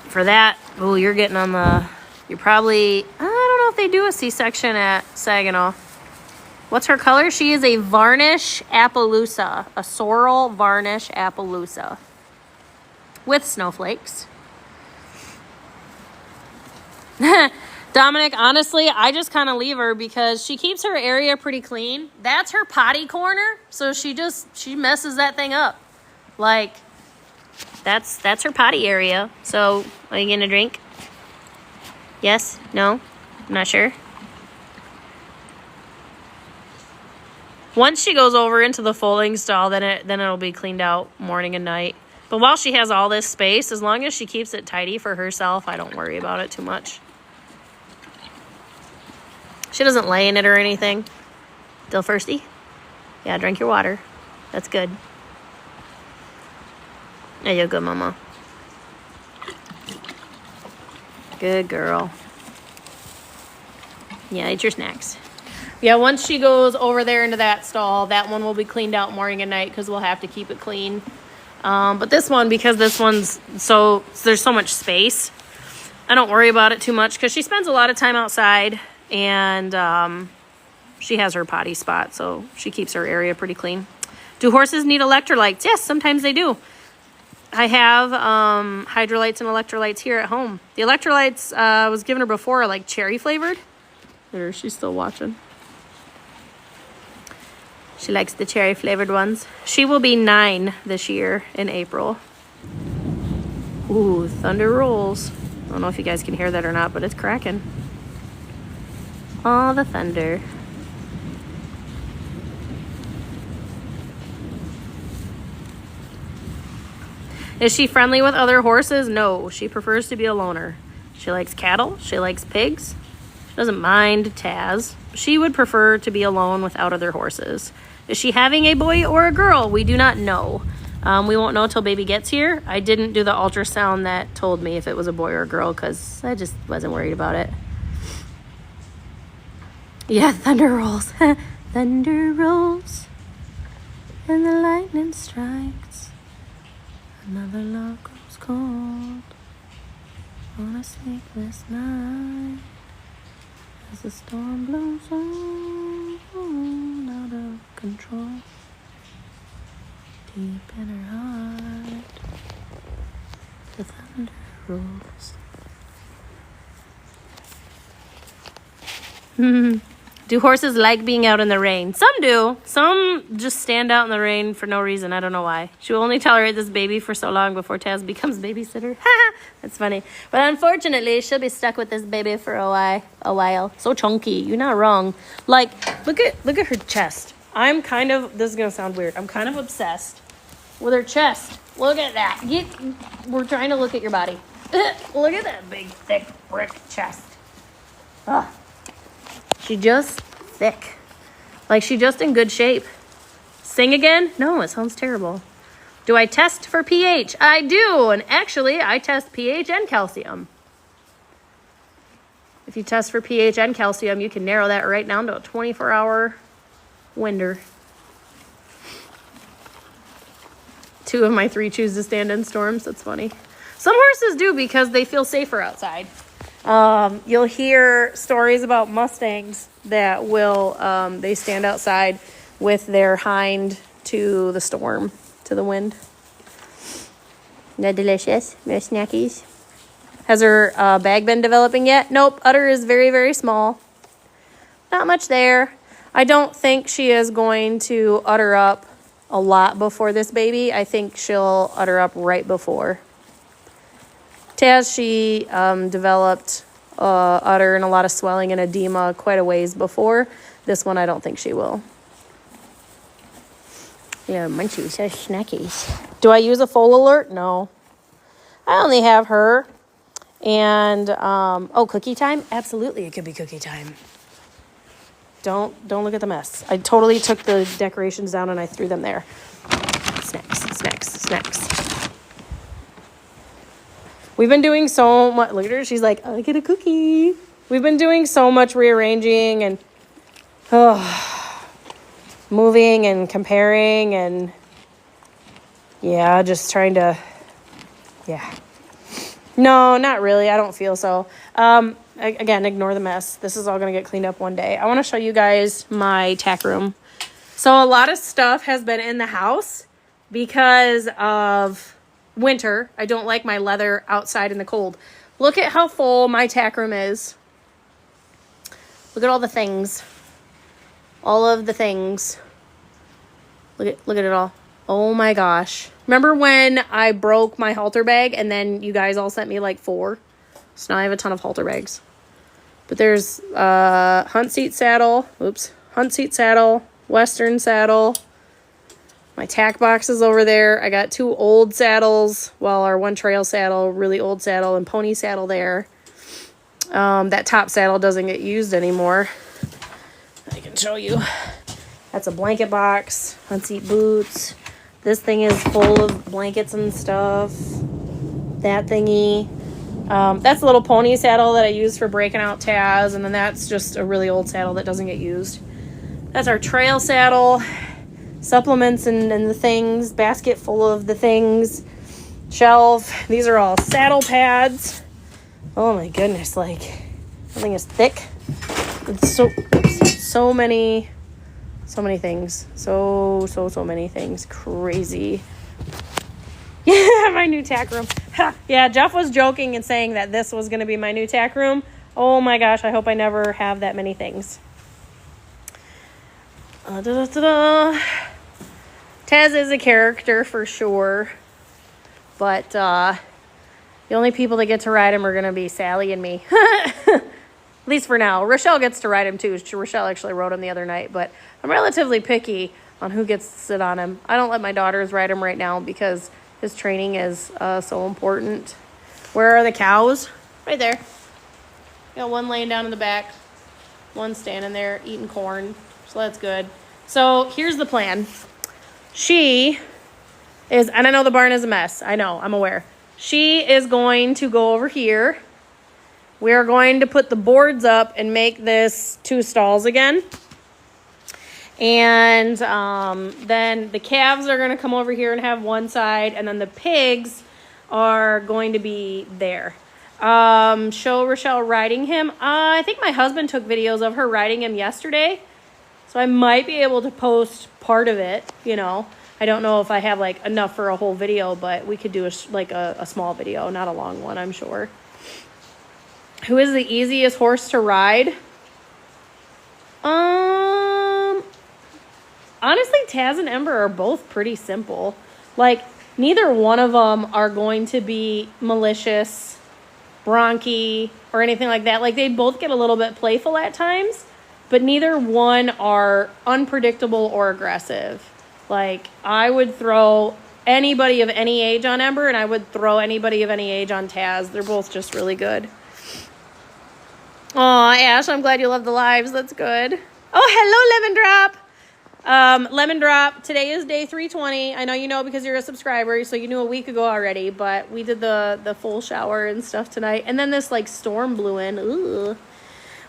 For that, oh, you're getting on the, you're probably, I don't know if they do a C-section at Saginaw. What's her color? She is a varnish Appaloosa, a sorrel varnish Appaloosa with snowflakes. Dominic, honestly, I just kind of leave her because she keeps her area pretty clean. That's her potty corner, so she messes that thing up. Like, that's her potty area. So, are you gonna drink? Yes? No? I'm not sure. Once she goes over into the foaling stall, then it'll be cleaned out morning and night. But while she has all this space, as long as she keeps it tidy for herself, I don't worry about it too much. She doesn't lay in it or anything. Still thirsty? Yeah, drink your water. That's good. There you go, Mama. Good girl. Yeah, eat your snacks. Yeah, once she goes over there into that stall, that one will be cleaned out morning and night because we'll have to keep it clean. But this one, because this one's there's so much space, I don't worry about it too much because she spends a lot of time outside, and she has her potty spot, so she keeps her area pretty clean. Do horses need electrolytes? Yes, sometimes they do. I have hydrolytes and electrolytes here at home. The electrolytes I was giving her before are like cherry flavored. There, she's still watching. She likes the cherry flavored ones. She will be 9 this year in April. Ooh, thunder rolls. I don't know if you guys can hear that or not, but it's cracking. All the thunder. Is she friendly with other horses? No, she prefers to be a loner. She likes cattle. She likes pigs. She doesn't mind Taz. She would prefer to be alone without other horses. Is she having a boy or a girl? We do not know. We won't know till baby gets here. I didn't do the ultrasound that told me if it was a boy or a girl because I just wasn't worried about it. Yeah, thunder rolls. Thunder rolls and the lightning strikes. Another love goes cold on a sleepless night as the storm blows on out of control. Deep in her heart, the thunder rolls. Do horses like being out in the rain? Some do. Some just stand out in the rain for no reason. I don't know why. She will only tolerate this baby for so long before Taz becomes babysitter. That's funny. But unfortunately, she'll be stuck with this baby for a while. So chunky. You're not wrong. Like, look at her chest. I'm kind of, this is going to sound weird. I'm kind of obsessed with her chest. Look at that. We're trying to look at your body. Look at that big, thick brick chest. Ugh. She just thick. Like, she just in good shape. Sing again? No, it sounds terrible. Do I test for pH? I do. And actually, I test pH and calcium. If you test for pH and calcium, you can narrow that right down to a 24-hour window. 2 of my 3 choose to stand in storms. That's funny. Some horses do because they feel safer outside. You'll hear stories about Mustangs that will, they stand outside with their hind to the storm, to the wind. They're delicious. They're snackies. Has her bag been developing yet? Nope. Udder is very, very small. Not much there. I don't think she is going to udder up a lot before this baby. I think she'll udder up right before. Taz, she developed udder and a lot of swelling and edema quite a ways before. This one, I don't think she will. Yeah, munchies, so snackies. Do I use a Foal alert? No. I only have her. And, cookie time? Absolutely, it could be cookie time. Don't look at the mess. I totally took the decorations down and I threw them there. Snacks. We've been doing so much. Look at her. She's like, I get a cookie. We've been doing so much rearranging and moving and comparing and just trying to, No, not really. I don't feel so. Again, ignore the mess. This is all going to get cleaned up one day. I want to show you guys my tack room. So a lot of stuff has been in the house because of winter. I don't like my leather outside in the cold. Look at how full my tack room is. Look at all the things. All of the things. Look at it all. Oh my gosh. Remember when I broke my halter bag and then you guys all sent me like 4? So now I have a ton of halter bags. But there's hunt seat saddle, western saddle. My tack box is over there. I got 2 old saddles, our one trail saddle, really old saddle, and pony saddle there. That top saddle doesn't get used anymore. I can show you. That's a blanket box, hunt seat boots. This thing is full of blankets and stuff. That thingy. That's a little pony saddle that I use for breaking out Taz, and then that's just a really old saddle that doesn't get used. That's our trail saddle. Supplements and the things, basket full of the things, shelf. These are all saddle pads. Oh my goodness, like, that thing is thick. It's so many things. So many things. Crazy. Yeah, my new tack room. Yeah, Jeff was joking and saying that this was going to be my new tack room. Oh my gosh, I hope I never have that many things. Taz is a character for sure. But the only people that get to ride him are going to be Sally and me. At least for now. Rochelle gets to ride him too. Rochelle actually rode him the other night. But I'm relatively picky on who gets to sit on him. I don't let my daughters ride him right now because his training is so important. Where are the cows? Right there. Got one laying down in the back. One standing there eating corn. So that's good. So here's the plan. She is, and I know the barn is a mess. I know, I'm aware. She is going to go over here. We are going to put the boards up and make this 2 stalls again. And then the calves are going to come over here and have one side. And then the pigs are going to be there. Show Rochelle riding him. I think my husband took videos of her riding him yesterday. So I might be able to post part of it, you know. I don't know if I have like enough for a whole video, but we could do a small video, not a long one, I'm sure. Who is the easiest horse to ride? Honestly, Taz and Ember are both pretty simple. Like, neither one of them are going to be malicious, bronky, or anything like that. Like, they both get a little bit playful at times, but neither one are unpredictable or aggressive. Like, I would throw anybody of any age on Ember, and I would throw anybody of any age on Taz. They're both just really good. Aw, Ash, I'm glad you love the lives. That's good. Oh, hello, Lemon Drop. Lemon Drop, today is day 320. I know you know because you're a subscriber, so you knew a week ago already, but we did the full shower and stuff tonight. And then this, like, storm blew in. Ooh.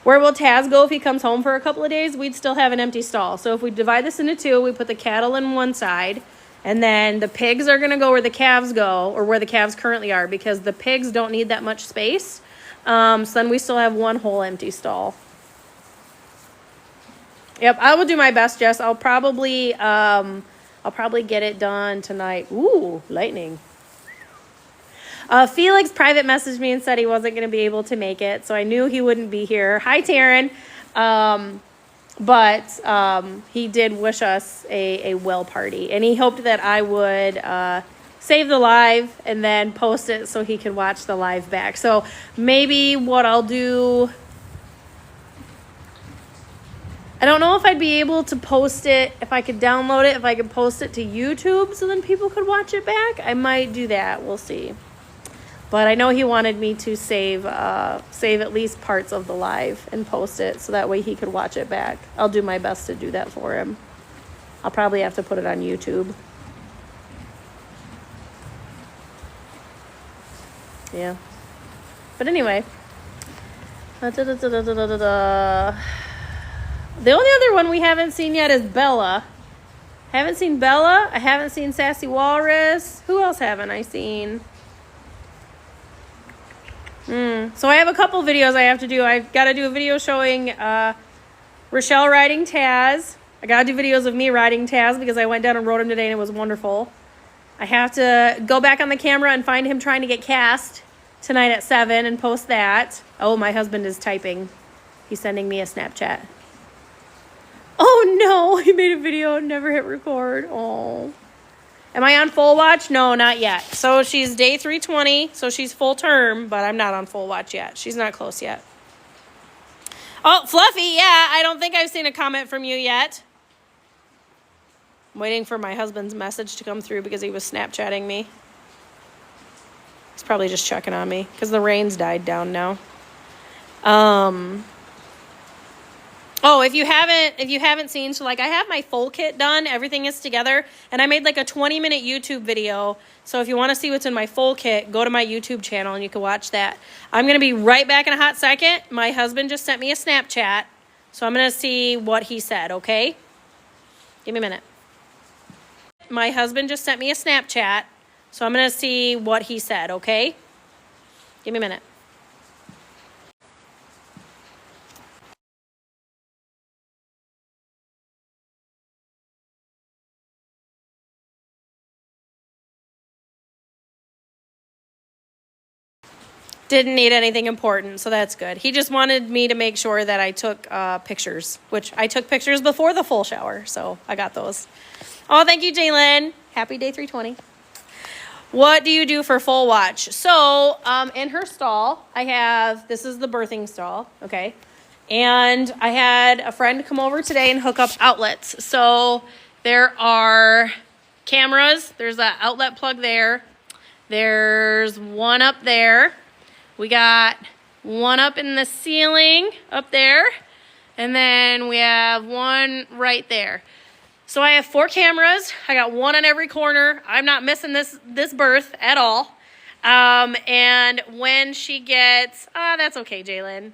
Where will Taz go if he comes home for a couple of days? We'd still have an empty stall. So if we divide this into 2, we put the cattle in one side, and then the pigs are going to go where the calves go, or where the calves currently are, because the pigs don't need that much space. So then we still have one whole empty stall. Yep, I will do my best, Jess. I'll probably get it done tonight. Ooh, lightning. Felix private messaged me and said he wasn't going to be able to make it, so I knew he wouldn't be here. Hi, Taryn. But he did wish us a well party, and he hoped that I would save the live and then post it so he could watch the live back. So maybe what I'll do, I don't know if I'd be able to post it, if I could download it, if I could post it to YouTube so then people could watch it back. I might do that. We'll see. But I know he wanted me to save at least parts of the live and post it so that way he could watch it back. I'll do my best to do that for him. I'll probably have to put it on YouTube. Yeah. But anyway. The only other one we haven't seen yet is Bella. Haven't seen Bella. I haven't seen Sassy Walrus. Who else haven't I seen? So I have a couple videos I have to do. I've got to do a video showing Rochelle riding Taz. I got to do videos of me riding Taz because I went down and rode him today and it was wonderful. I have to go back on the camera and find him trying to get cast tonight at 7 and post that. Oh, my husband is typing. He's sending me a Snapchat. Oh no, he made a video and never hit record. Oh. Am I on full watch? No, not yet. So she's day 320, so she's full term, but I'm not on full watch yet. She's not close yet. Oh, Fluffy, yeah, I don't think I've seen a comment from you yet. I'm waiting for my husband's message to come through because he was Snapchatting me. He's probably just checking on me because the rain's died down now. Oh, if you haven't seen, so like I have my full kit done, everything is together, and I made like a 20-minute YouTube video. So if you want to see what's in my full kit, go to my YouTube channel and you can watch that. I'm going to be right back in a hot second. My husband just sent me a Snapchat, so I'm going to see what he said, okay? Give me a minute. My husband just sent me a Snapchat, so I'm going to see what he said, okay? Give me a minute. Didn't need anything important, so that's good. He just wanted me to make sure that I took pictures, which I took pictures before the full shower, so I got those. Oh, thank you, Jalen. Happy day 320. What do you do for Foal watch? So in her stall, this is the birthing stall, okay? And I had a friend come over today and hook up outlets. So there are cameras. There's an outlet plug there. There's one up there. We got one up in the ceiling up there. And then we have one right there. So I have 4 cameras. I got one on every corner. I'm not missing this birth at all. And when she gets, that's okay, Jalen.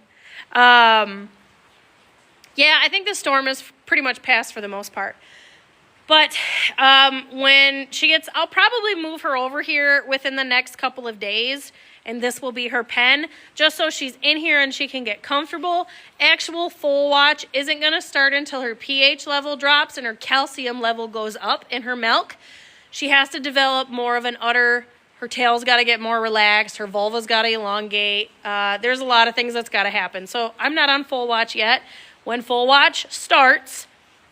Yeah, I think the storm is pretty much passed for the most part. But when she gets, I'll probably move her over here within the next couple of days. And this will be her pen, just so she's in here and she can get comfortable. Actual Foal watch isn't going to start until her pH level drops and her calcium level goes up in her milk. She has to develop more of an udder. Her tail's got to get more relaxed. Her vulva's got to elongate. There's a lot of things that's got to happen. So I'm not on Foal watch yet. When Foal watch starts,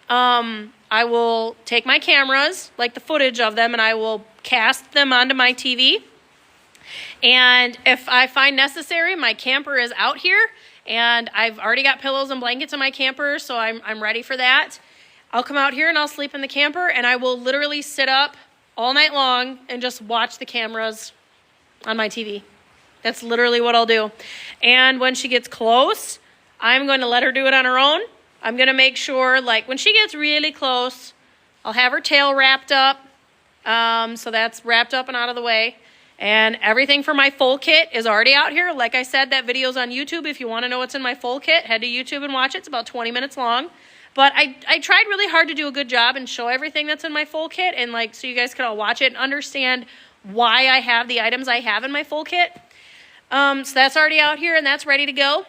I will take my cameras, like the footage of them, and I will cast them onto my TV. And if I find necessary, my camper is out here, and I've already got pillows and blankets in my camper, so I'm ready for that. I'll come out here and I'll sleep in the camper, and I will literally sit up all night long and just watch the cameras on my TV. That's literally what I'll do. And when she gets close, I'm going to let her do it on her own. I'm going to make sure, like, when she gets really close, I'll have her tail wrapped up. So that's wrapped up and out of the way. And everything for my Foal kit is already out here. Like I said, that video's on YouTube. If you want to know what's in my Foal kit, head to YouTube and watch it. It's about 20 minutes long. But I tried really hard to do a good job and show everything that's in my Foal kit, and like so you guys could all watch it and understand why I have the items I have in my Foal kit. So that's already out here and that's ready to go.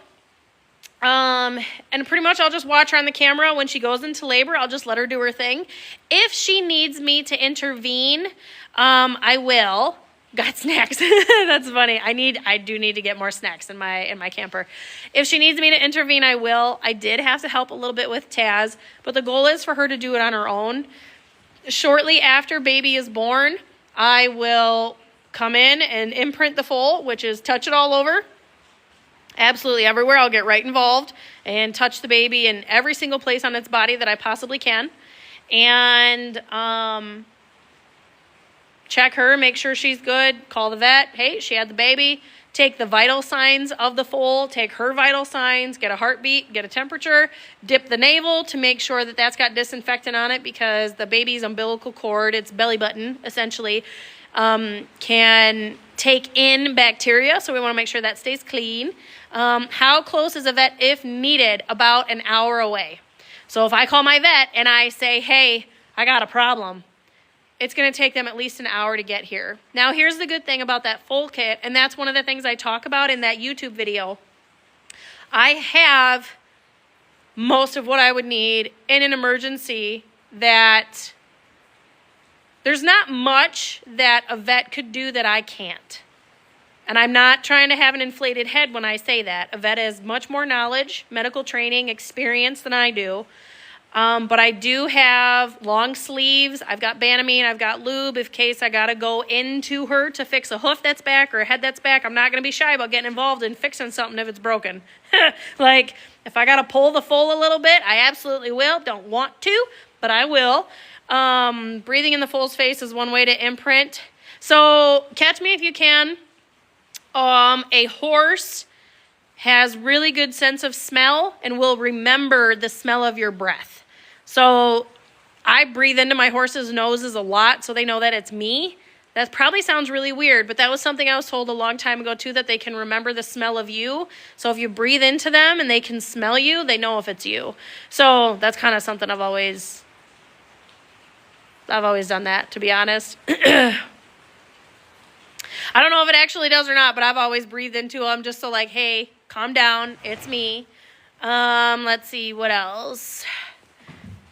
And pretty much I'll just watch her on the camera. When she goes into labor, I'll just let her do her thing. If she needs me to intervene, I will. Got snacks. That's funny. I do need to get more snacks in my camper. If she needs me to intervene, I will. I did have to help a little bit with Taz, but the goal is for her to do it on her own. Shortly after baby is born, I will come in and imprint the Foal, which is touch it all over. Absolutely everywhere. I'll get right involved and touch the baby in every single place on its body that I possibly can. And check her, make sure she's good, call the vet. Hey, she had the baby. Take the vital signs of the Foal, take her vital signs, get a heartbeat, get a temperature, dip the navel to make sure that that's got disinfectant on it, because the baby's umbilical cord, its belly button, essentially, can take in bacteria, so we want to make sure that stays clean. How close is a vet if needed? About an hour away. So if I call my vet and I say, hey, I got a problem, it's going to take them at least an hour to get here. Now, here's the good thing about that Foal kit, and that's one of the things I talk about in that YouTube video. I have most of what I would need in an emergency. That there's not much that a vet could do that I can't. And I'm not trying to have an inflated head when I say that. A vet has much more knowledge, medical training, experience than I do. But I do have long sleeves. I've got Banamine. I've got lube in case I got to go into her to fix a hoof that's back or a head that's back. I'm not going to be shy about getting involved in fixing something if it's broken. Like, if I got to pull the Foal a little bit, I absolutely will. Don't want to, but I will. Breathing in the Foal's face is one way to imprint. So catch me if you can. A horse has really good sense of smell and will remember the smell of your breath. So I breathe into my horse's noses a lot so they know that it's me. That probably sounds really weird, but that was something I was told a long time ago too, that they can remember the smell of you. So if you breathe into them and they can smell you, they know if it's you. So that's kind of something I've always done that, to be honest. I don't know if it actually does or not, but I've always breathed into them just so like, hey, calm down, it's me. Let's see, what else?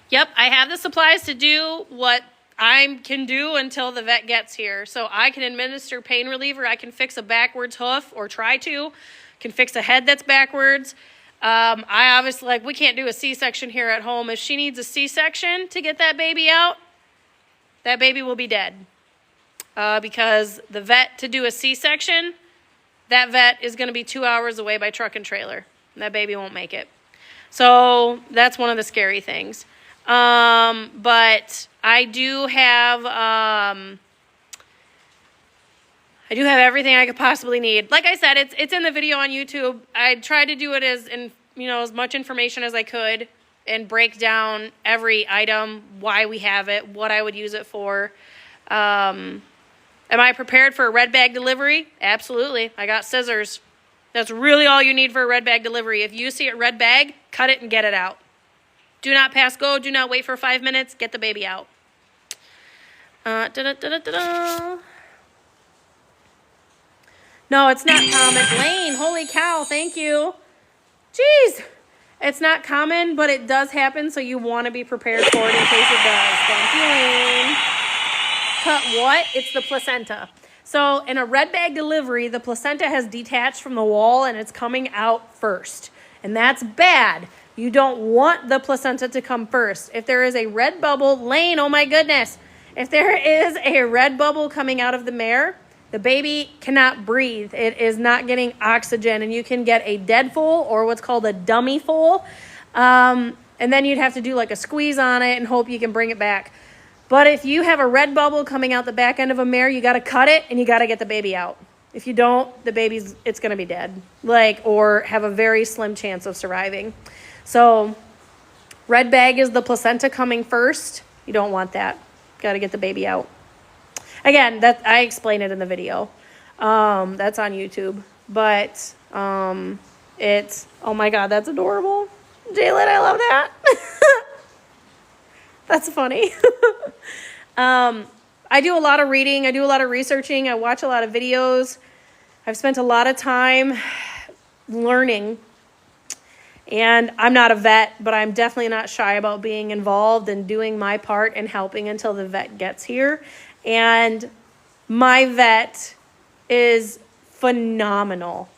Yep, I have the supplies to do what I can do until the vet gets here. So I can administer pain reliever. I can fix a backwards hoof, or try to. Can fix a head that's backwards. I obviously, like, we can't do a C-section here at home. If she needs a C-section to get that baby out, that baby will be dead. Because the vet, to do a C-section, that vet is going to be 2 hours away by truck and trailer. That baby won't make it. So that's one of the scary things. But I do have everything I could possibly need. Like I said, it's in the video on YouTube. I tried to do it as much information as I could and break down every item, why we have it, what I would use it for. Am I prepared for a red bag delivery? Absolutely. I got scissors. That's really all you need for a red bag delivery. If you see a red bag, cut it and get it out. Do not pass go. Do not wait for 5 minutes. Get the baby out. No, it's not common. Lane, holy cow, thank you. Jeez. It's not common, but it does happen, so you want to be prepared for it in case it does. Thank you, Lane. Cut what? It's the placenta. So in a red bag delivery, the placenta has detached from the wall and it's coming out first. And that's bad. You don't want the placenta to come first. If there is a red bubble, Lane, oh my goodness. If there is a red bubble coming out of the mare, the baby cannot breathe. It is not getting oxygen, and you can get a dead foal or what's called a dummy foal. And then you'd have to do like a squeeze on it and hope you can bring it back. But if you have a red bubble coming out the back end of a mare, you got to cut it and you got to get the baby out. If you don't, it's going to be dead, or have a very slim chance of surviving. So red bag is the placenta coming first. You don't want that. Got to get the baby out. Again, that I explain it in the video. That's on YouTube. But it's, oh my God, that's adorable. Jalen, I love that. That's funny. I do a lot of reading. I do a lot of researching. I watch a lot of videos. I've spent a lot of time learning. And I'm not a vet, but I'm definitely not shy about being involved and doing my part and helping until the vet gets here. And my vet is phenomenal.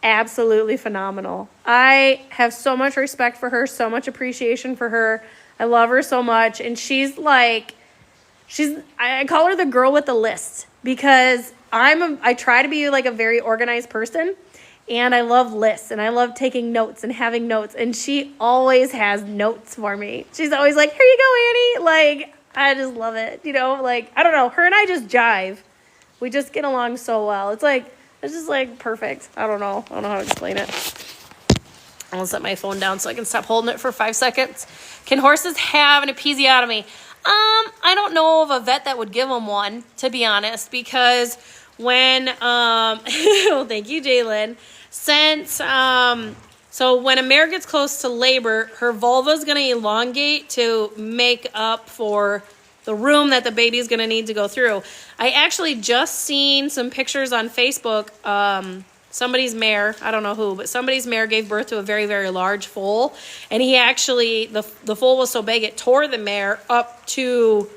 Absolutely phenomenal. I have so much respect for her, so much appreciation for her. I love her so much. And I call her the girl with the list, because I try to be like a very organized person, and I love lists and I love taking notes and having notes. And she always has notes for me. She's always like, here you go, Annie. Like, I just love it. I don't know. Her and I just jive. We just get along so well. It's just like perfect. I don't know how to explain it. I'm going to set my phone down so I can stop holding it for 5 seconds. Can horses have an episiotomy? I don't know of a vet that would give them one, to be honest, because when, well, thank you, Jalen. So when a mare gets close to labor, her vulva is going to elongate to make up for the room that the baby is going to need to go through. I actually just seen some pictures on Facebook. Somebody's mare, I don't know who, but somebody's mare gave birth to a very, very large foal. And he actually, the foal was so big, it tore the mare up to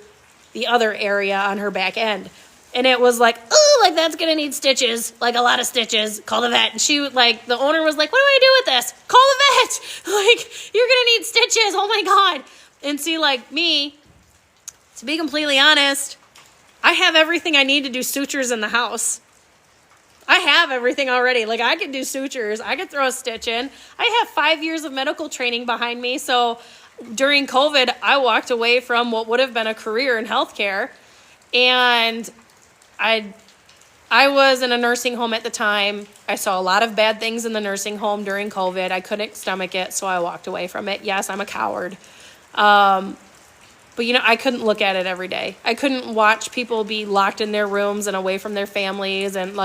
the other area on her back end. And it was like, oh, like that's going to need stitches, like a lot of stitches. Call the vet. And the owner was like, what do I do with this? Call the vet. Like, you're going to need stitches. Oh my God. And see, like me, to be completely honest, I have everything I need to do sutures in the house. I have everything already. Like, I could do sutures. I could throw a stitch in. I have 5 years of medical training behind me. So during COVID, I walked away from what would have been a career in healthcare. And I was in a nursing home at the time. I saw a lot of bad things in the nursing home during COVID. I couldn't stomach it, so I walked away from it. Yes, I'm a coward. But, I couldn't look at it every day. I couldn't watch people be locked in their rooms and away from their families. And,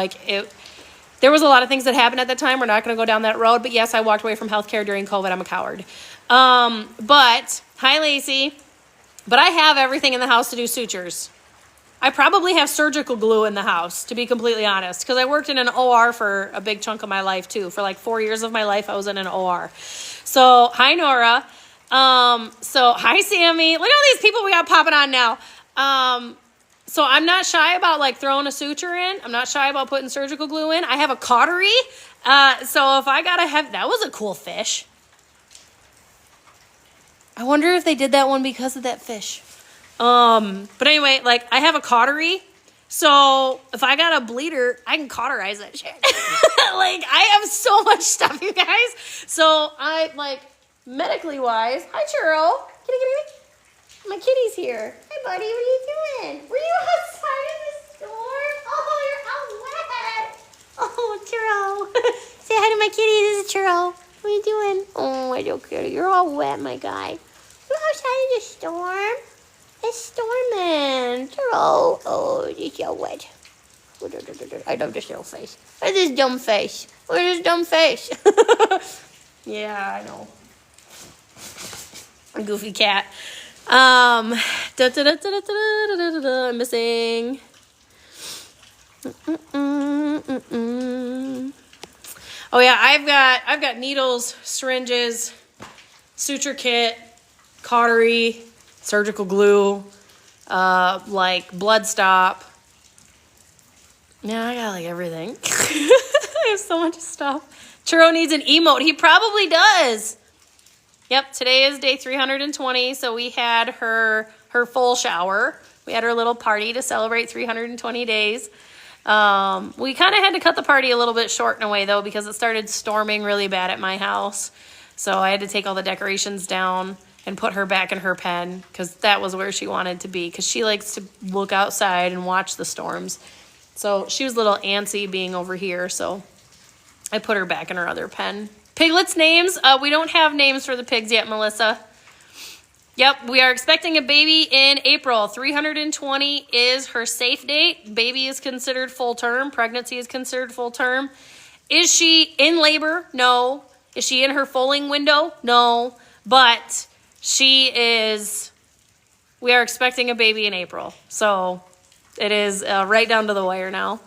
there was a lot of things that happened at the time. We're not going to go down that road. But, yes, I walked away from healthcare during COVID. I'm a coward. But, hi, Lacey. But I have everything in the house to do sutures. I probably have surgical glue in the house, to be completely honest, because I worked in an OR for a big chunk of my life, too. For 4 years of my life, I was in an OR. So, hi, Nora. Hi, Sammy. Look at all these people we got popping on now. So I'm not shy about like throwing a suture in. I'm not shy about putting surgical glue in. I have a cautery. So if I gotta have, that was a cool fish. I wonder if they did that one because of that fish. But anyway, like I have a cautery. So if I got a bleeder, I can cauterize that shit. Like I have so much stuff, you guys. So I like medically wise. Hi, Churro. Kitty. My kitty's here. Hi, buddy. What are you doing? Were you outside in the storm? Oh, you're all wet. Oh, Churro. Say hi to my kitty. This is Churro. What are you doing? Oh, my little kitty. You're all wet, my guy. You're outside in the storm. It's storming. Churro. Oh, you're so wet. I love this little face. Look at this dumb face. Look at this dumb face. Yeah, I know. A goofy cat. I'm missing. Oh yeah, I've got needles, syringes, suture kit, cautery, surgical glue, like blood stop. Yeah, I got like everything. I have so much stuff. Churro needs an emote. He probably does. Yep, today is day 320, so we had her full shower. We had her little party to celebrate 320 days. We kind of had to cut the party a little bit short in a way, though, because it started storming really bad at my house. So I had to take all the decorations down and put her back in her pen, because that was where she wanted to be, because she likes to look outside and watch the storms. So she was a little antsy being over here, so I put her back in her other pen. Piglets' names. We don't have names for the pigs yet, Melissa. Yep, we are expecting a baby in April. 320 is her safe date. Baby is considered full term. Pregnancy is considered full term. Is she in labor? No. Is she in her foaling window? No. But she is, we are expecting a baby in April. So it is right down to the wire now.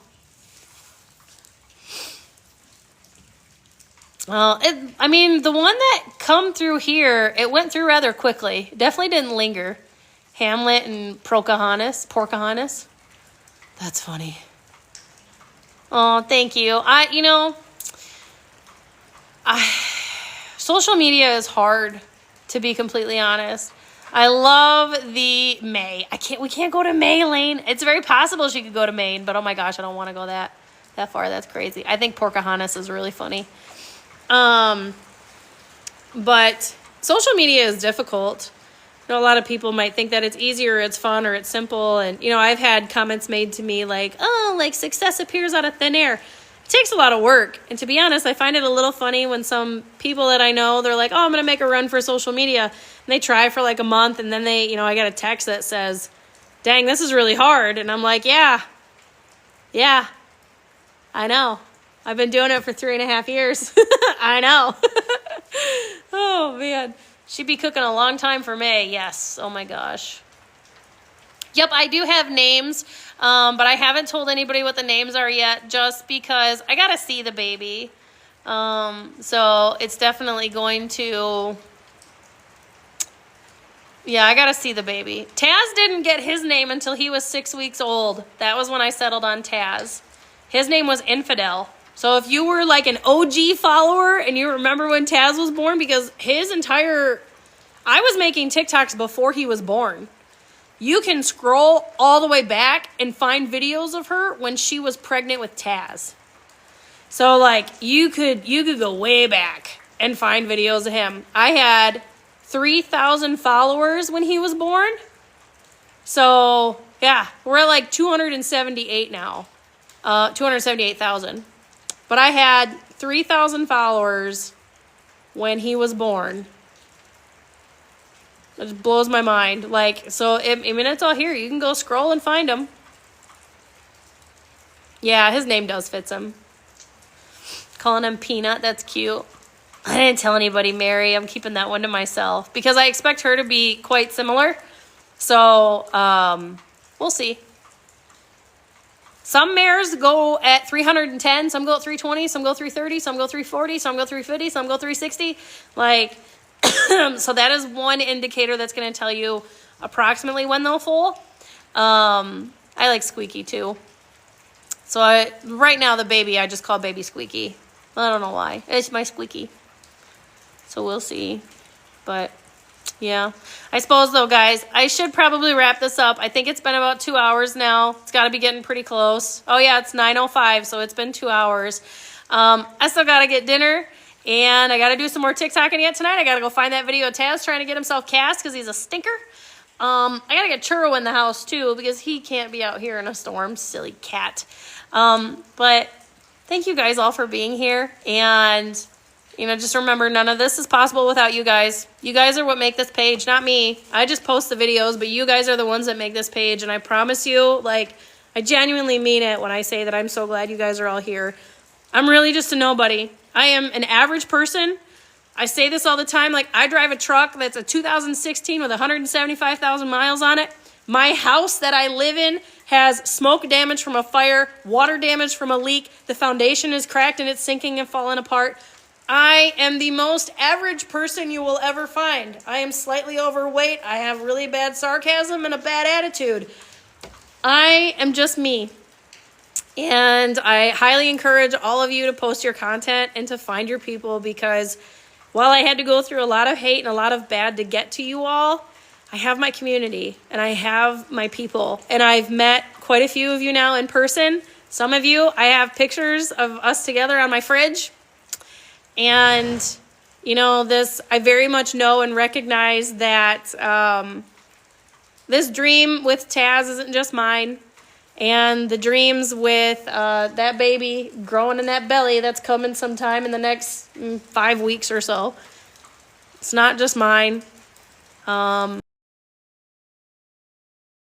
Well, I mean, the one that come through here, it went through rather quickly. It definitely didn't linger. Hamlet and Pocahontas. That's funny. Oh, thank you. Social media is hard, to be completely honest. I love the May. We can't go to May, Lane. It's very possible she could go to Maine, but oh my gosh, I don't want to go that far. That's crazy. I think Pocahontas is really funny. But social media is difficult. A lot of people might think that it's easier, it's fun, or it's simple. And, I've had comments made to me like, oh, like success appears out of thin air. It takes a lot of work. And to be honest, I find it a little funny when some people that I know, they're like, oh, I'm going to make a run for social media. And they try for like a month. And then I get a text that says, dang, this is really hard. And I'm like, yeah, I know. I've been doing it for 3.5 years. I know. Oh, man. She'd be cooking a long time for May. Yes. Oh, my gosh. Yep, I do have names, but I haven't told anybody what the names are yet just because I got to see the baby. So it's definitely going to... Yeah, I got to see the baby. Taz didn't get his name until he was 6 weeks old. That was when I settled on Taz. His name was Infidel. So if you were like an OG follower and you remember when Taz was born, because I was making TikToks before he was born. You can scroll all the way back and find videos of her when she was pregnant with Taz. So like you could go way back and find videos of him. I had 3,000 followers when he was born. So yeah, we're at like 278 now. 278,000. But I had 3,000 followers when he was born. It just blows my mind. Like, so, I mean, it's all here. You can go scroll and find him. Yeah, his name does fit him. Calling him Peanut, that's cute. I didn't tell anybody Mary. I'm keeping that one to myself because I expect her to be quite similar. So, we'll see. Some mares go at 310, some go at 320, some go 330, some go 340, some go 350, some go 360. Like, so that is one indicator that's going to tell you approximately when they'll foal. I like Squeaky too. So right now the baby, I just call baby Squeaky. I don't know why. It's my Squeaky. So we'll see. But yeah, I suppose though, guys, I should probably wrap this up. I think it's been about 2 hours now. It's got to be getting pretty close. Oh yeah, it's 9:05, so it's been 2 hours. I still got to get dinner, and I got to do some more TikToking yet tonight. I got to go find that video of Taz trying to get himself cast because he's a stinker. I got to get Churro in the house too because he can't be out here in a storm. Silly cat. But thank you guys all for being here, and just remember, none of this is possible without you guys. You guys are what make this page, not me. I just post the videos, but you guys are the ones that make this page. And I promise you, like, I genuinely mean it when I say that I'm so glad you guys are all here. I'm really just a nobody. I am an average person. I say this all the time. Like, I drive a truck that's a 2016 with 175,000 miles on it. My house that I live in has smoke damage from a fire, water damage from a leak. The foundation is cracked and it's sinking and falling apart. I am the most average person you will ever find. I am slightly overweight. I have really bad sarcasm and a bad attitude. I am just me. And I highly encourage all of you to post your content and to find your people, because while I had to go through a lot of hate and a lot of bad to get to you all, I have my community and I have my people. And I've met quite a few of you now in person. Some of you, I have pictures of us together on my fridge. And, I very much know and recognize that this dream with Taz isn't just mine. And the dreams with that baby growing in that belly that's coming sometime in the next 5 weeks or so, it's not just mine.